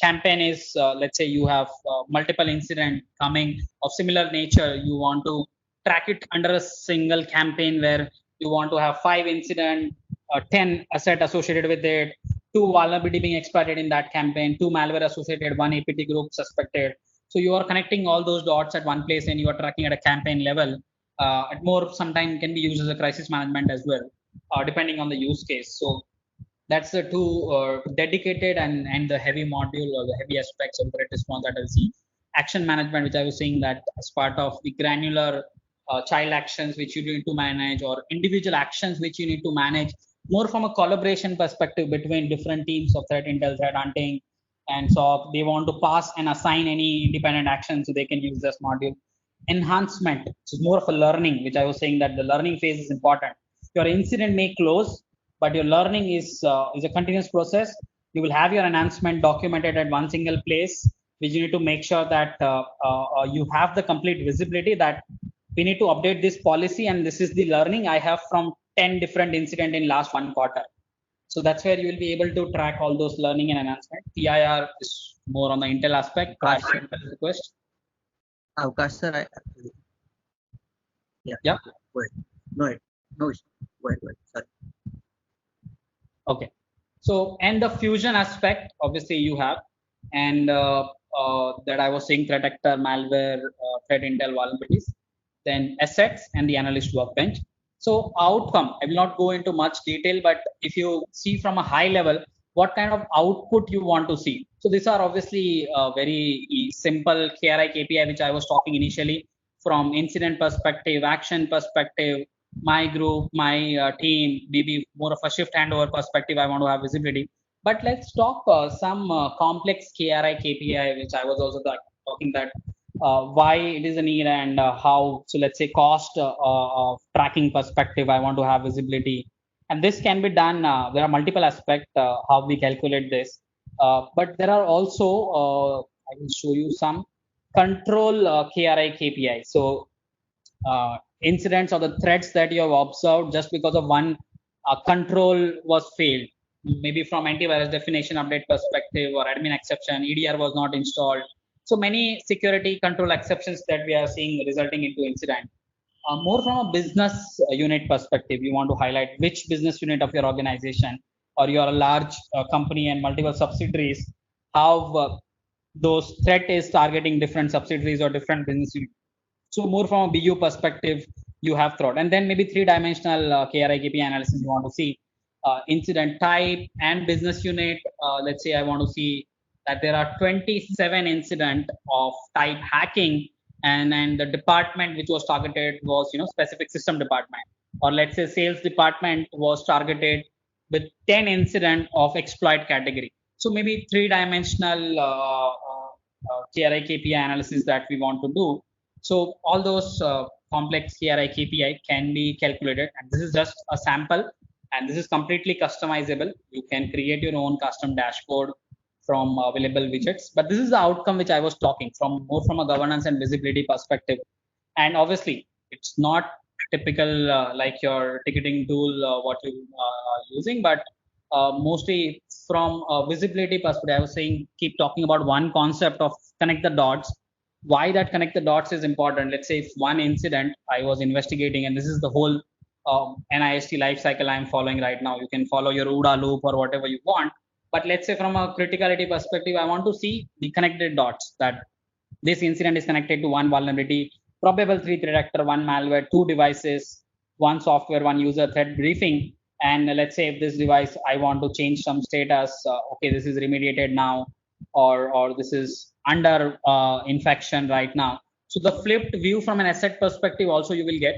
Campaign is, let's say you have multiple incident coming of similar nature. You want to track it under a single campaign where you want to have 5 incident, 10 asset associated with it, 2 vulnerability being exploited in that campaign, 2 malware associated, 1 APT group suspected. So you are connecting all those dots at one place and you are tracking at a campaign level. At more sometimes can be used as a crisis management as well, depending on the use case. So that's the two dedicated and the heavy module or the heavy aspects of threat response that I'll see. Action management, which I was saying that as part of the granular child actions which you need to manage or individual actions which you need to manage, more from a collaboration perspective between different teams of threat intel, threat hunting, and so they want to pass and assign any independent action so they can use this module. Enhancement, which is more of a learning, which I was saying that the learning phase is important. Your incident may close, but your learning is a continuous process. You will have your enhancement documented at one single place, which you need to make sure that you have the complete visibility that we need to update this policy, and this is the learning I have from 10 different incident in last 1 quarter. So that's where you will be able to track all those learning and enhancement. TIR is more on the Intel aspect. Gosh. Request. Avkash, sir, Yeah. Wait. No, no issue. Wait. Sorry. Okay. So, and the fusion aspect, obviously you have, and that I was saying threat actor, malware, threat intel vulnerabilities, then assets and the analyst workbench. So outcome, I will not go into much detail, but if you see from a high level, what kind of output you want to see. So these are obviously very simple KRI KPI, which I was talking initially from incident perspective, action perspective, my group, my team, maybe more of a shift handover perspective. I want to have visibility. But let's talk some complex KRI KPI, which I was also talking that why it is a need and how. So let's say cost of tracking perspective, I want to have visibility. And this can be done. There are multiple aspects how we calculate this. But there are also, I will show you some control KRI KPI. So incidents or the threats that you have observed just because of one control was failed, maybe from antivirus definition update perspective or admin exception, EDR was not installed. So many security control exceptions that we are seeing resulting into incident. More from a business unit perspective, you want to highlight which business unit of your organization, or you're a large company and multiple subsidiaries, how those threat is targeting different subsidiaries or different business units. So more from a BU perspective, you have thought, and then maybe three-dimensional KRI KPI analysis you want to see incident type and business unit. Let's say I want to see that there are 27 incident of type hacking, and the department which was targeted was specific system department, or let's say sales department was targeted with 10 incident of exploit category. So maybe three-dimensional KRI KPI analysis that we want to do. So all those complex KRI KPI can be calculated, and this is just a sample, and this is completely customizable. You can create your own custom dashboard from available widgets, but this is the outcome which I was talking from, more from a governance and visibility perspective. And obviously, it's not typical like your ticketing tool what you are using, but mostly from a visibility perspective. I was saying keep talking about one concept of connect the dots. Why that connect the dots is important. Let's say if one incident I was investigating, and this is the whole NIST life cycle I'm following right now. You can follow your OODA loop or whatever you want. But let's say from a criticality perspective, I want to see the connected dots, that this incident is connected to one vulnerability, probable 3 threat actor, one malware, 2 devices, one software, one user, threat briefing. And let's say if this device, I want to change some status, okay, this is remediated now, or this is under infection right now. So the flipped view from an asset perspective also you will get.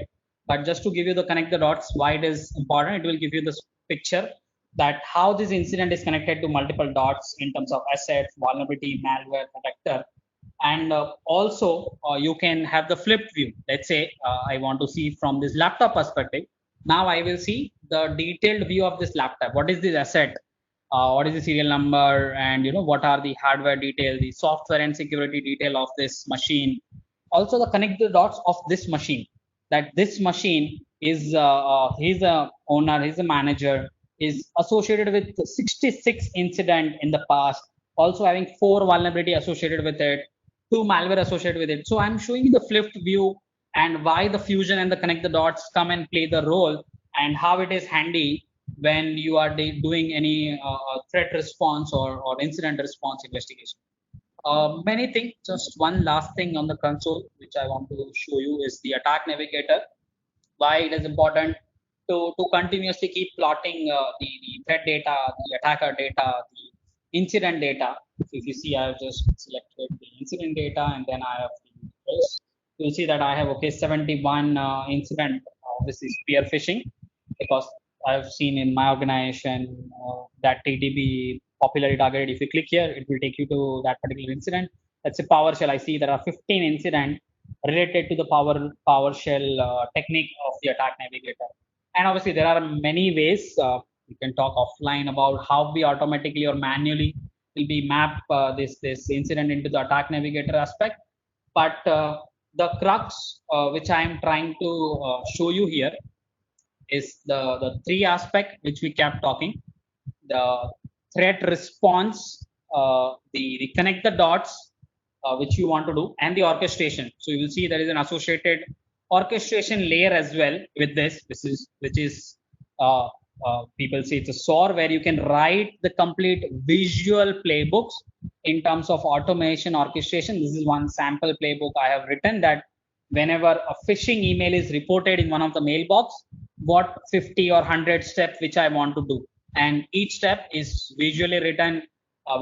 But just to give you the connect the dots, why it is important, it will give you this picture that how this incident is connected to multiple dots in terms of assets, vulnerability, malware, protector. And also you can have the flipped view. Let's say I want to see from this laptop perspective. Now I will see the detailed view of this laptop. What is this asset? What is the serial number? And what are the hardware detail, the software and security detail of this machine. Also the connect the dots of this machine, that this machine is he's a owner, he's a manager, is associated with 66 incident in the past, also having 4 vulnerability associated with it, 2 malware associated with it. So I'm showing you the flipped view and why the fusion and the connect the dots come and play the role, and how it is handy when you are doing any threat response or incident response investigation. Many things. Just one last thing on the console, which I want to show you, is the attack navigator. Why it is important to continuously keep plotting the threat data, the attacker data, the incident data. So if you see, I have just selected the incident data, and then I have the this. You'll see that I have 71 incident. This is spear phishing, because I've seen in my organization that TTB popularly targeted. If you click here, it will take you to that particular incident. Let's say PowerShell. I see there are 15 incidents related to the PowerShell technique of the attack navigator. And obviously, there are many ways. We can talk offline about how we automatically or manually will be map this incident into the attack navigator aspect. But the crux which I am trying to show you here is the 3 aspect which we kept talking: the threat response, the connect the dots, which you want to do, and the orchestration. So you will see there is an associated orchestration layer as well with this. Which is uh, people say it's a SOAR, where you can write the complete visual playbooks in terms of automation orchestration. This is one sample playbook I have written, that whenever a phishing email is reported in one of the mailbox, what 50 or 100 steps which I want to do, and each step is visually written,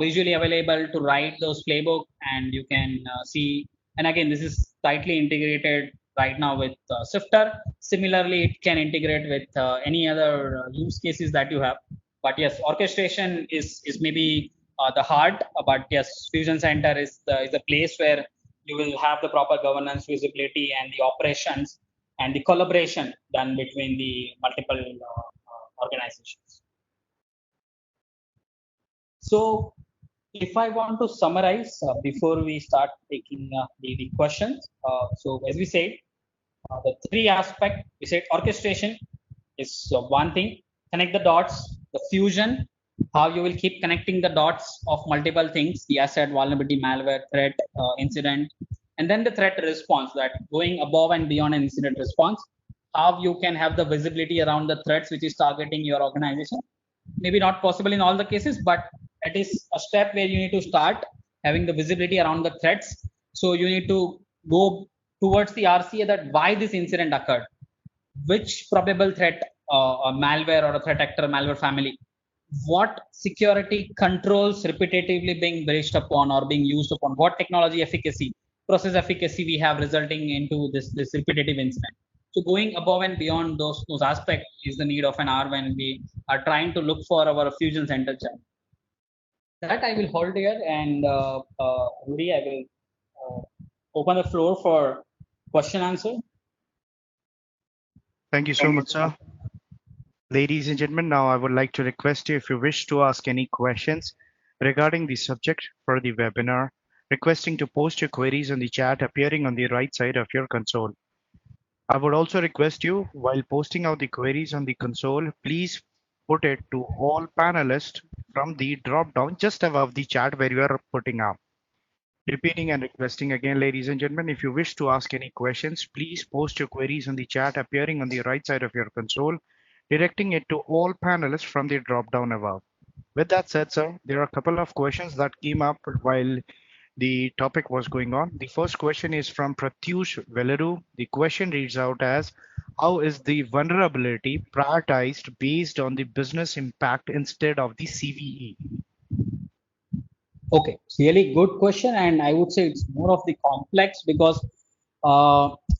visually available to write those playbook, and you can see. And again, this is tightly integrated right now with Sifter. Similarly, it can integrate with any other use cases that you have. But yes, orchestration is maybe the heart. But yes, Fusion Center is the place where you will have the proper governance, visibility, and the operations and the collaboration done between the multiple organizations. So if I want to summarize before we start taking the questions, so as we said, the 3 aspect, we said orchestration is one thing, connect the dots, the fusion, how you will keep connecting the dots of multiple things, the asset, vulnerability, malware, threat, incident, and then the threat response, that going above and beyond an incident response, how you can have the visibility around the threats which is targeting your organization. Maybe not possible in all the cases, but it is a step where you need to start having the visibility around the threats. So you need to go towards the RCA, that why this incident occurred, which probable threat, a malware or a threat actor, malware family, what security controls repetitively being breached upon or being used upon, what technology efficacy, process efficacy we have resulting into this repetitive incident. So going above and beyond those aspects is the need of an hour when we are trying to look for our fusion center channel. That I will hold here, and Rudy, I will open the floor for question answer. Thank you so much, sir. Ladies and gentlemen, now I would like to request you, if you wish to ask any questions regarding the subject for the webinar, requesting to post your queries on the chat appearing on the right side of your console. I would also request you, while posting out the queries on the console, please put it to all panelists from the drop down just above the chat where you are putting up. Repeating and requesting again, ladies and gentlemen, if you wish to ask any questions, please post your queries on the chat appearing on the right side of your console, directing it to all panelists from the drop down above. With that said, sir, there are a couple of questions that came up while the topic was going on. The first question is from Pratyush Velaru. The question reads out as, how is the vulnerability prioritized based on the business impact instead of the CVE? Okay, it's really good question, and I would say it's more of the complex, because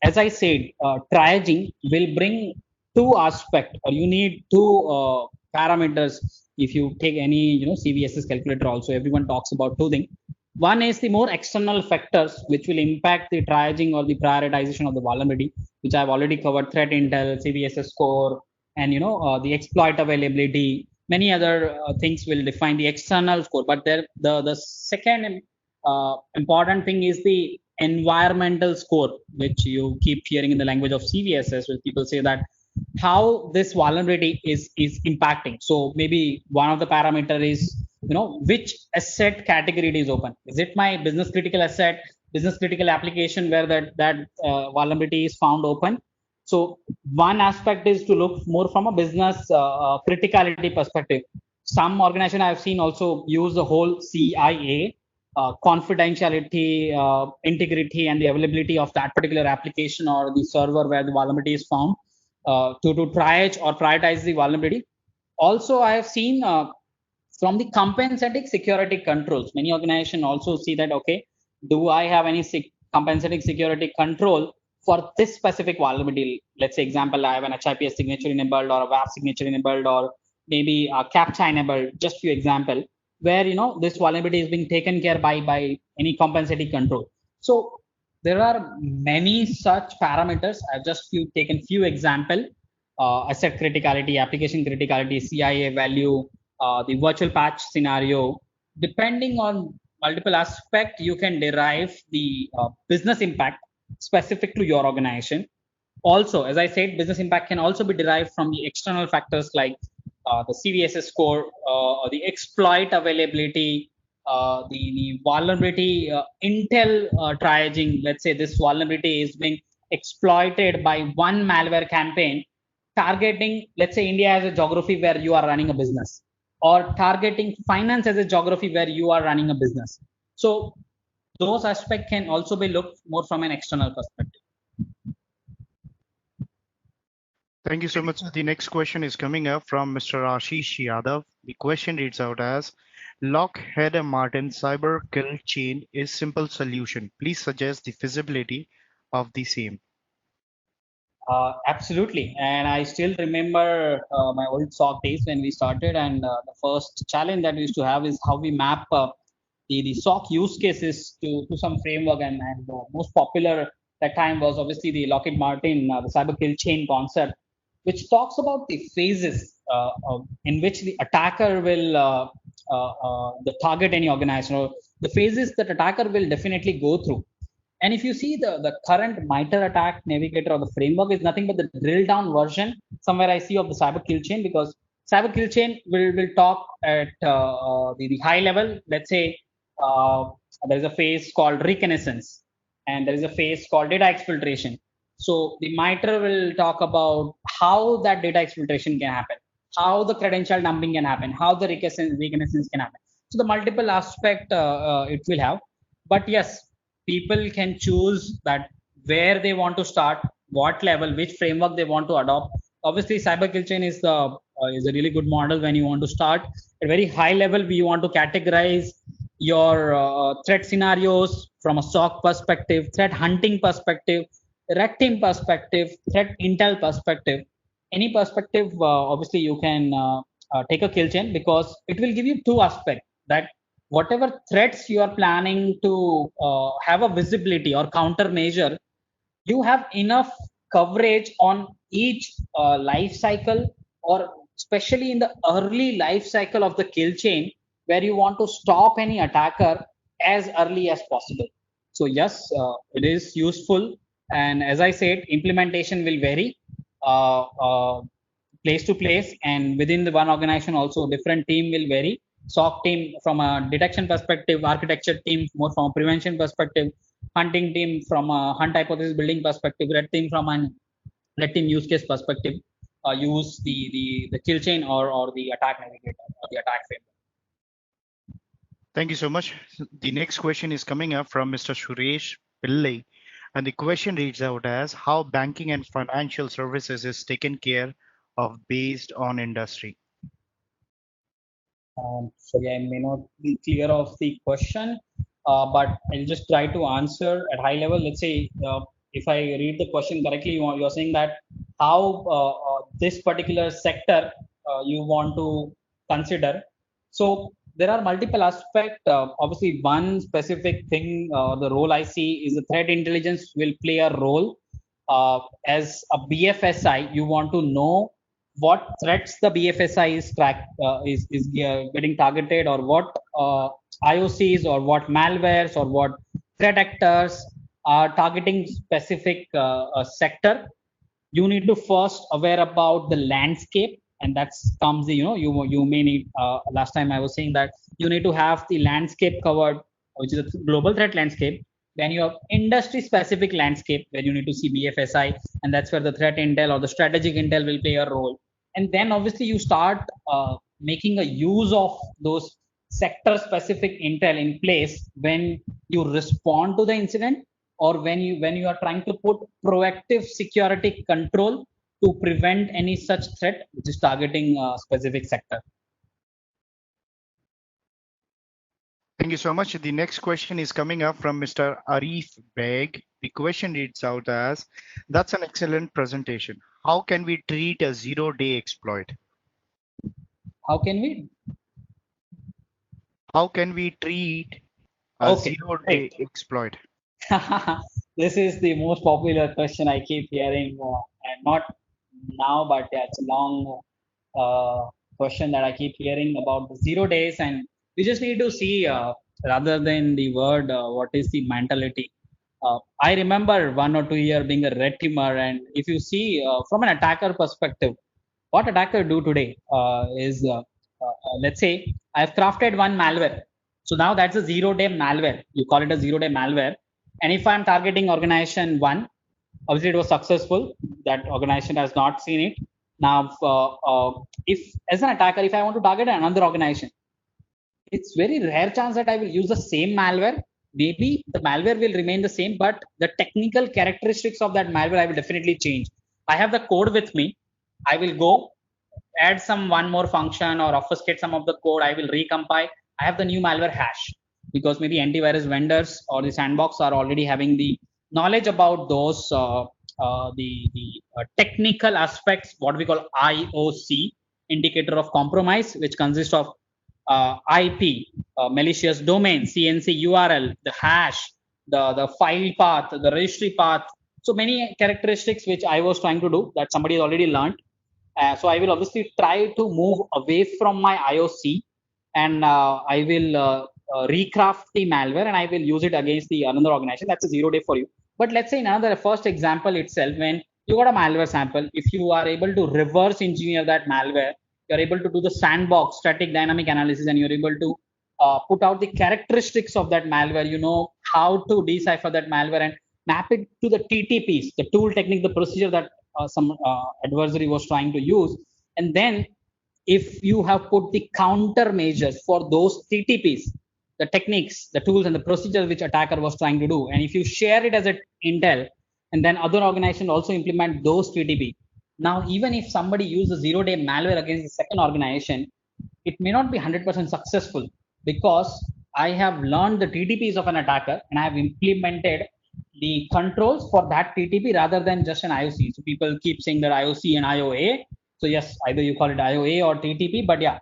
as I said, triaging will bring 2 aspects, or you need 2 parameters. If you take any CVSS calculator, also everyone talks about two things. One is the more external factors which will impact the triaging or the prioritization of the vulnerability, which I've already covered: threat intel, CVSS score, and the exploit availability. Many other things will define the external score. But there, the second important thing is the environmental score, which you keep hearing in the language of CVSS, where people say that how this vulnerability is impacting. So maybe one of the parameter is which asset category it is open. Is it my business critical asset, business critical application where that vulnerability is found open? So one aspect is to look more from a business criticality perspective. Some organization I've seen also use the whole CIA, confidentiality, integrity, and the availability of that particular application or the server where the vulnerability is found, to triage or prioritize the vulnerability. Also, I have seen from the compensating security controls. Many organizations also see that, okay, do I have any compensating security control for this specific vulnerability? Let's say, example, I have an HIPS signature enabled or a WAF signature enabled or maybe a CAPTCHA enabled, just few example, where this vulnerability is being taken care by any compensating control. So there are many such parameters. I've just taken few example: asset criticality, application criticality, CIA value, the virtual patch scenario. Depending on multiple aspects, you can derive the business impact specific to your organization. Also, as I said, business impact can also be derived from the external factors like the CVSS score, or the exploit availability, the vulnerability intel triaging. Let's say this vulnerability is being exploited by one malware campaign targeting, let's say, India as a geography where you are running a business, or targeting finance as a geography where you are running a business. So those aspects can also be looked more from an external perspective. Thank you so much. The next question is coming up from Mr. Ashish Yadav. The question reads out as: Lockheed Martin cyber kill chain is simple solution. Please suggest the feasibility of the same. Absolutely. And I still remember my old SOC days when we started. And the first challenge that we used to have is how we map the SOC use cases to some framework. And most popular that time was obviously the Lockheed Martin, the cyber kill chain concept, which talks about the phases in which the attacker will the target any organization, or the phases that attacker will definitely go through. And if you see the current MITRE ATT&CK navigator or the framework is nothing but the drill down version somewhere I see of the cyber kill chain, because cyber kill chain will talk at the high level. Let's say there is a phase called reconnaissance and there is a phase called data exfiltration. So the MITRE will talk about how that data exfiltration can happen, how the credential dumping can happen, how the reconnaissance can happen. So the multiple aspect it will have. But yes, people can choose that where they want to start, what level, which framework they want to adopt. Obviously, cyber kill chain is a really good model when you want to start at very high level. We want to categorize your threat scenarios from a SOC perspective, threat hunting perspective, red team perspective, threat intel perspective. Any perspective, obviously you can take a kill chain, because it will give you two aspects: that whatever threats you are planning to have a visibility or countermeasure, you have enough coverage on each life cycle, or especially in the early life cycle of the kill chain, where you want to stop any attacker as early as possible. So yes, it is useful. And as I said, implementation will vary uh, uh, place to place, and within the one organization also different team will vary. SOC team from a detection perspective, architecture team more from a prevention perspective, hunting team from a hunt hypothesis building perspective, red team from an red team use case perspective, use the kill chain or the attack navigator or the attack framework. Thank you so much. The next question is coming up from Mr. Suresh Pillai. And the question reads out as: How banking and financial services is taken care of based on industry? Sorry, I may not be clear of the question, but I'll just try to answer at high level. Let's say, if I read the question correctly, you're saying that how this particular sector you want to consider. So there are multiple aspects. Obviously, one specific thing, the role I see is the threat intelligence will play a role. As a BFSI, you want to know what threats the BFSI is getting targeted, or what IOCs, or what malwares, or what threat actors are targeting specific sector. You need to first aware about the landscape, and that's comes, you may need, last time I was saying that you need to have the landscape covered, which is a global threat landscape. Then you have industry specific landscape where you need to see BFSI, and that's where the threat intel or the strategic intel will play a role. And then obviously you start making a use of those sector specific intel in place when you respond to the incident, or when you are trying to put proactive security control to prevent any such threat which is targeting a specific sector. Thank you so much. The next question is coming up from Mr. Arif Beg. The question reads out as, that's an excellent presentation. How can we treat a zero-day exploit? How can we? How can we treat a Okay, zero-day exploit? this is the most popular question I keep hearing, and not now, but yeah, it's a long question that I keep hearing about the 0 days, and we just need to see, rather than the word, what is the mentality. I remember 1 or 2 year being a red teamer, and if you see from an attacker perspective, what attacker do today is, let's say I've crafted one malware. So now that's a 0 day malware. You call it a 0 day malware. And if I'm targeting organization one, obviously it was successful. That organization has not seen it. Now, if as an attacker, if I want to target another organization, it's very rare chance that I will use the same malware. Maybe the malware will remain the same, but the technical characteristics of that malware I will definitely change. I have the code with me. I will go add some one more function or obfuscate some of the code. I will recompile. I have the new malware hash, because maybe antivirus vendors or the sandbox are already having the knowledge about those the technical aspects, what we call IOC, indicator of compromise, which consists of IP, malicious domain, CNC URL, the hash, the file path, the registry path. So many characteristics which I was trying to do that somebody has already learned. So I will obviously try to move away from my IOC, and I will recraft the malware, and I will use it against the another organization. That's a 0 day for you. But let's say another first example itself, when you got a malware sample, if you are able to reverse engineer that malware, you're able to do the sandbox static dynamic analysis, and you're able to put out the characteristics of that malware. You know how to decipher that malware and map it to the TTPs, the tool technique, the procedure that some adversary was trying to use. And then if you have put the countermeasures for those TTPs, the techniques, the tools, and the procedures which attacker was trying to do, and if you share it as an intel, and then other organizations also implement those TTP. Now, even if somebody uses a 0 day malware against the second organization, it may not be 100% successful, because I have learned the TTPs of an attacker, and I have implemented the controls for that TTP rather than just an IOC. So people keep saying that IOC and IOA. So yes, either you call it IOA or TTP, but yeah,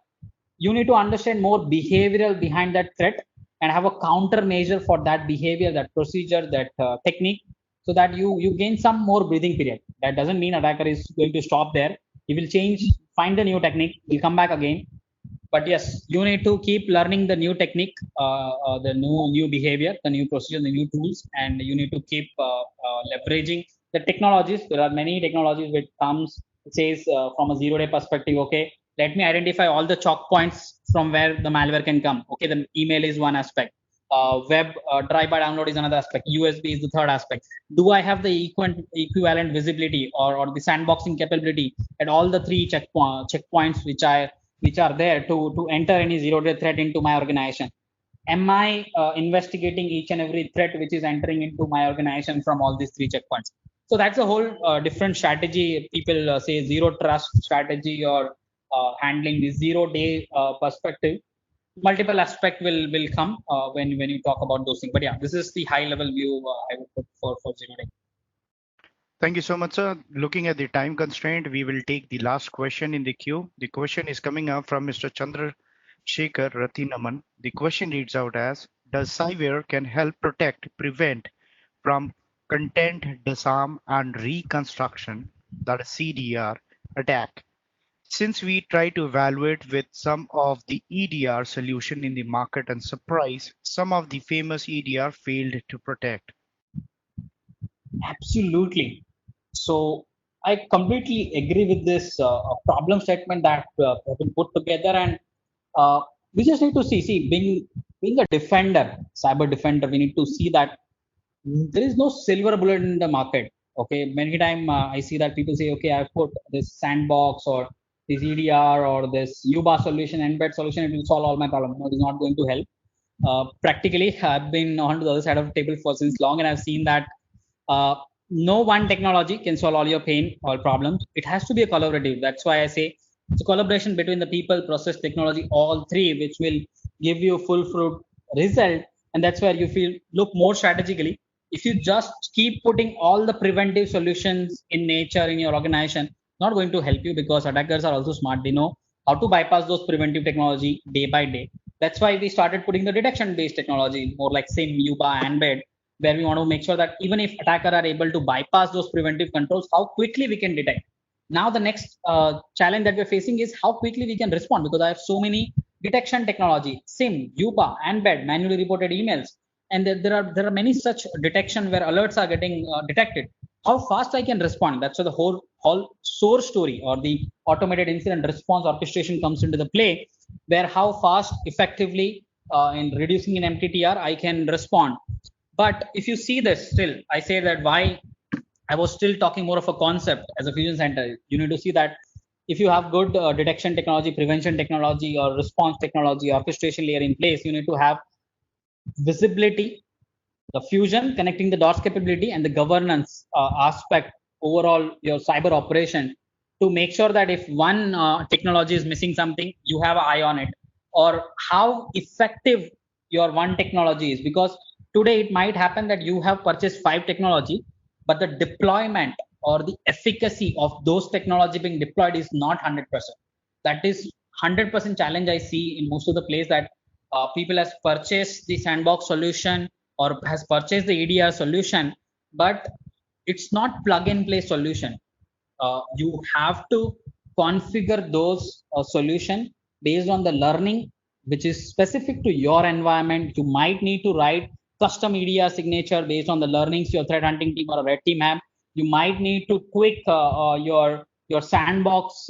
you need to understand more behavioral behind that threat and have a countermeasure for that behavior, that procedure, that technique, so that you gain some more breathing period. That doesn't mean attacker is going to stop there. He will change, find a new technique, will come back again. But yes, you need to keep learning the new technique, the new behavior, the new procedure, the new tools, and you need to keep leveraging the technologies. There are many technologies which comes, it says, from a 0 day perspective. Okay, let me identify all the choke points from where the malware can come. Okay, the email is one aspect, web drive by download is another aspect, USB is the third aspect. Do I have the equivalent visibility, or the sandboxing capability at all the three checkpoints which are there to enter any 0 day threat into my organization? Am I investigating each and every threat which is entering into my organization from all these three checkpoints? So that's a whole different strategy. People say zero trust strategy, or handling the 0 day perspective. Multiple aspect will come when you talk about those things. But yeah, this is the high level view I would put for 0 day. Thank you so much, sir. Looking at the time constraint, we will take the last question in the queue. The question is coming up from Mr. Chandra Shekhar Ratinaman. The question reads out as, does cyber can help protect, prevent from content disarm and reconstruction, that is CDR, attack? Since we try to evaluate with some of the EDR solution in the market and surprise, some of the famous EDR failed to protect. Absolutely. So I completely agree with this problem statement that have been put together, and we just need to see, being a defender, cyber defender, we need to see that there is no silver bullet in the market. Okay, many time I see that people say, okay, I've put this sandbox or this EDR or this UBA solution, embed solution, it will solve all my problems. No, it is not going to help. Practically, I've been on the other side of the table for since long, and I've seen that uh, no one technology can solve all your pain, all problems. It has to be a collaborative. That's why I say it's a collaboration between the people, process, technology, all three, which will give you full fruit result. And that's where you feel look more strategically. If you just keep putting all the preventive solutions in nature in your organization, not going to help you, because attackers are also smart. They know how to bypass those preventive technology day by day. That's why we started putting the detection based technology, more like SIM, UBA, and bed, where we want to make sure that even if attacker are able to bypass those preventive controls, how quickly we can detect. Now the next challenge that we're facing is how quickly we can respond, because I have so many detection technology, SIM, UBA, and bed, manually reported emails, and there are many such detection where alerts are getting detected. How fast I can respond? That's where the whole SOAR story, or the automated incident response orchestration, comes into the play, where how fast, effectively, in reducing an MTTR, I can respond. But if you see this, still, I say that why I was still talking more of a concept as a fusion center. You need to see that if you have good detection technology, prevention technology, or response technology, orchestration layer in place, you need to have visibility, the fusion, connecting the dots capability, and the governance aspect overall your cyber operation, to make sure that if one technology is missing something, you have an eye on it, or how effective your one technology is. Because today it might happen that you have purchased five technology, but the deployment or the efficacy of those technology being deployed is not 100%. That is 100% challenge I see in most of the place, that people has purchased the sandbox solution or has purchased the EDR solution, but it's not plug and play solution. You have to configure those solution based on the learning which is specific to your environment. You might need to write custom EDR signature based on the learnings your threat hunting team or a red team have. You might need to tweak your sandbox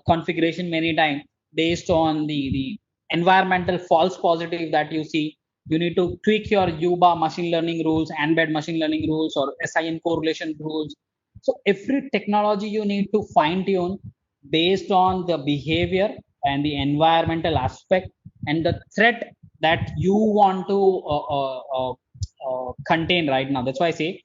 configuration many times based on the environmental false positive that you see. You need to tweak your UBA machine learning rules, embed machine learning rules, or SIN correlation rules. So every technology you need to fine tune based on the behavior and the environmental aspect and the threat that you want to contain right now. That's why I say,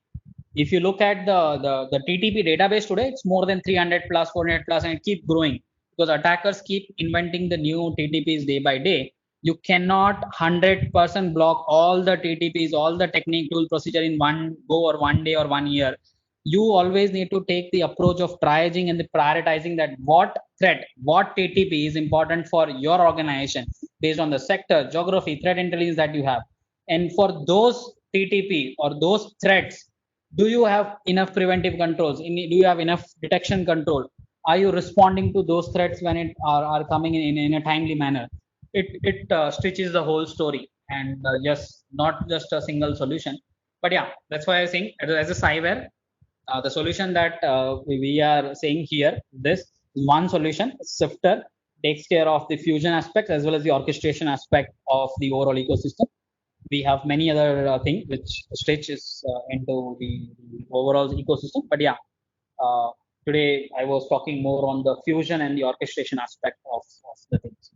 if you look at the TTP database today, it's more than 300 plus, 400 plus, and it keep growing, because attackers keep inventing the new TTPs day by day. You cannot 100% block all the TTPs, all the technique, tool, procedure in one go or one day or 1 year. You always need to take the approach of triaging and the prioritizing that what threat, what TTP is important for your organization based on the sector, geography, threat intelligence that you have. And for those TTP or those threats, do you have enough preventive controls? Do you have enough detection control? Are you responding to those threats when it are coming in a timely manner? It stitches the whole story, and yes, not just a single solution. But yeah, that's why I think as a cyber, the solution that we are saying here, this one solution, Sifter, takes care of the fusion aspects as well as the orchestration aspect of the overall ecosystem. We have many other things which stretches into the overall ecosystem. But yeah, uh, today I was talking more on the fusion and the orchestration aspect of the things.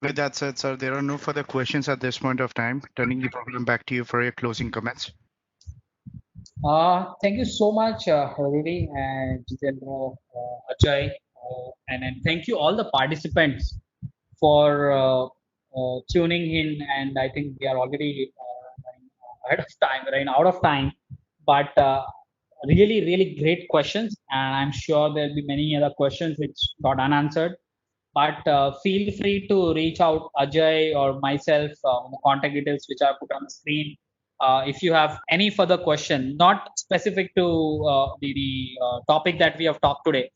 With that said, sir, there are no further questions at this point of time. Turning the program back to you for your closing comments. Thank you so much, Ravi and Jitendra, Ajay, and thank you all the participants for tuning in. And I think we are already running ahead of time, running out of time. But really great questions, and I'm sure there'll be many other questions which got unanswered. But feel free to reach out Ajay or myself on the contact details which are put on the screen. If you have any further question, not specific to the topic that we have talked today,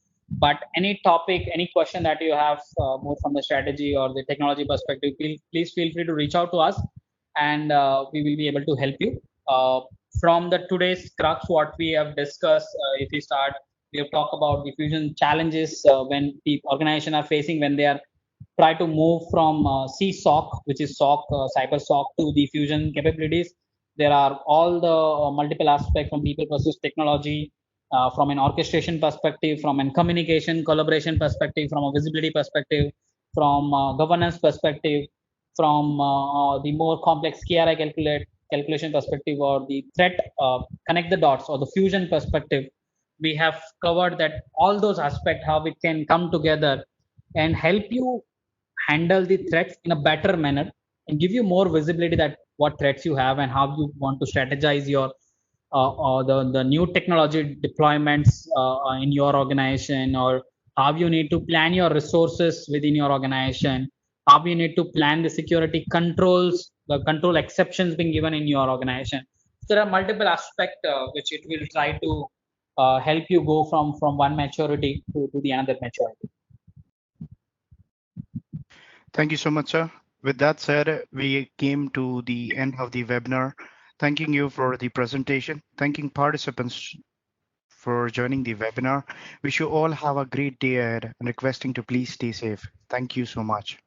but any topic, any question that you have more from the strategy or the technology perspective, please feel free to reach out to us, and we will be able to help you. From the today's crux, what we have discussed, if we start, we have talked about the fusion challenges when the organization are facing when they are try to move from CSOC, which is SOC, cyber SOC, to the fusion capabilities. There are all the multiple aspects from people versus technology, from an orchestration perspective, from a communication collaboration perspective, from a visibility perspective, from governance perspective, from the more complex KRI calculation perspective, or the threat connect the dots or the fusion perspective. We have covered that all those aspects, how it can come together and help you handle the threats in a better manner and give you more visibility that what threats you have and how you want to strategize your the new technology deployments in your organization, or how you need to plan your resources within your organization, how you need to plan the security controls, the control exceptions being given in your organization. So there are multiple aspects which it will try to help you go from one maturity to the another maturity. Thank you so much, sir. With that said, we came to the end of the webinar. Thanking you for the presentation, thanking participants for joining the webinar. Wish you all have a great day ahead and requesting to please stay safe. Thank you so much.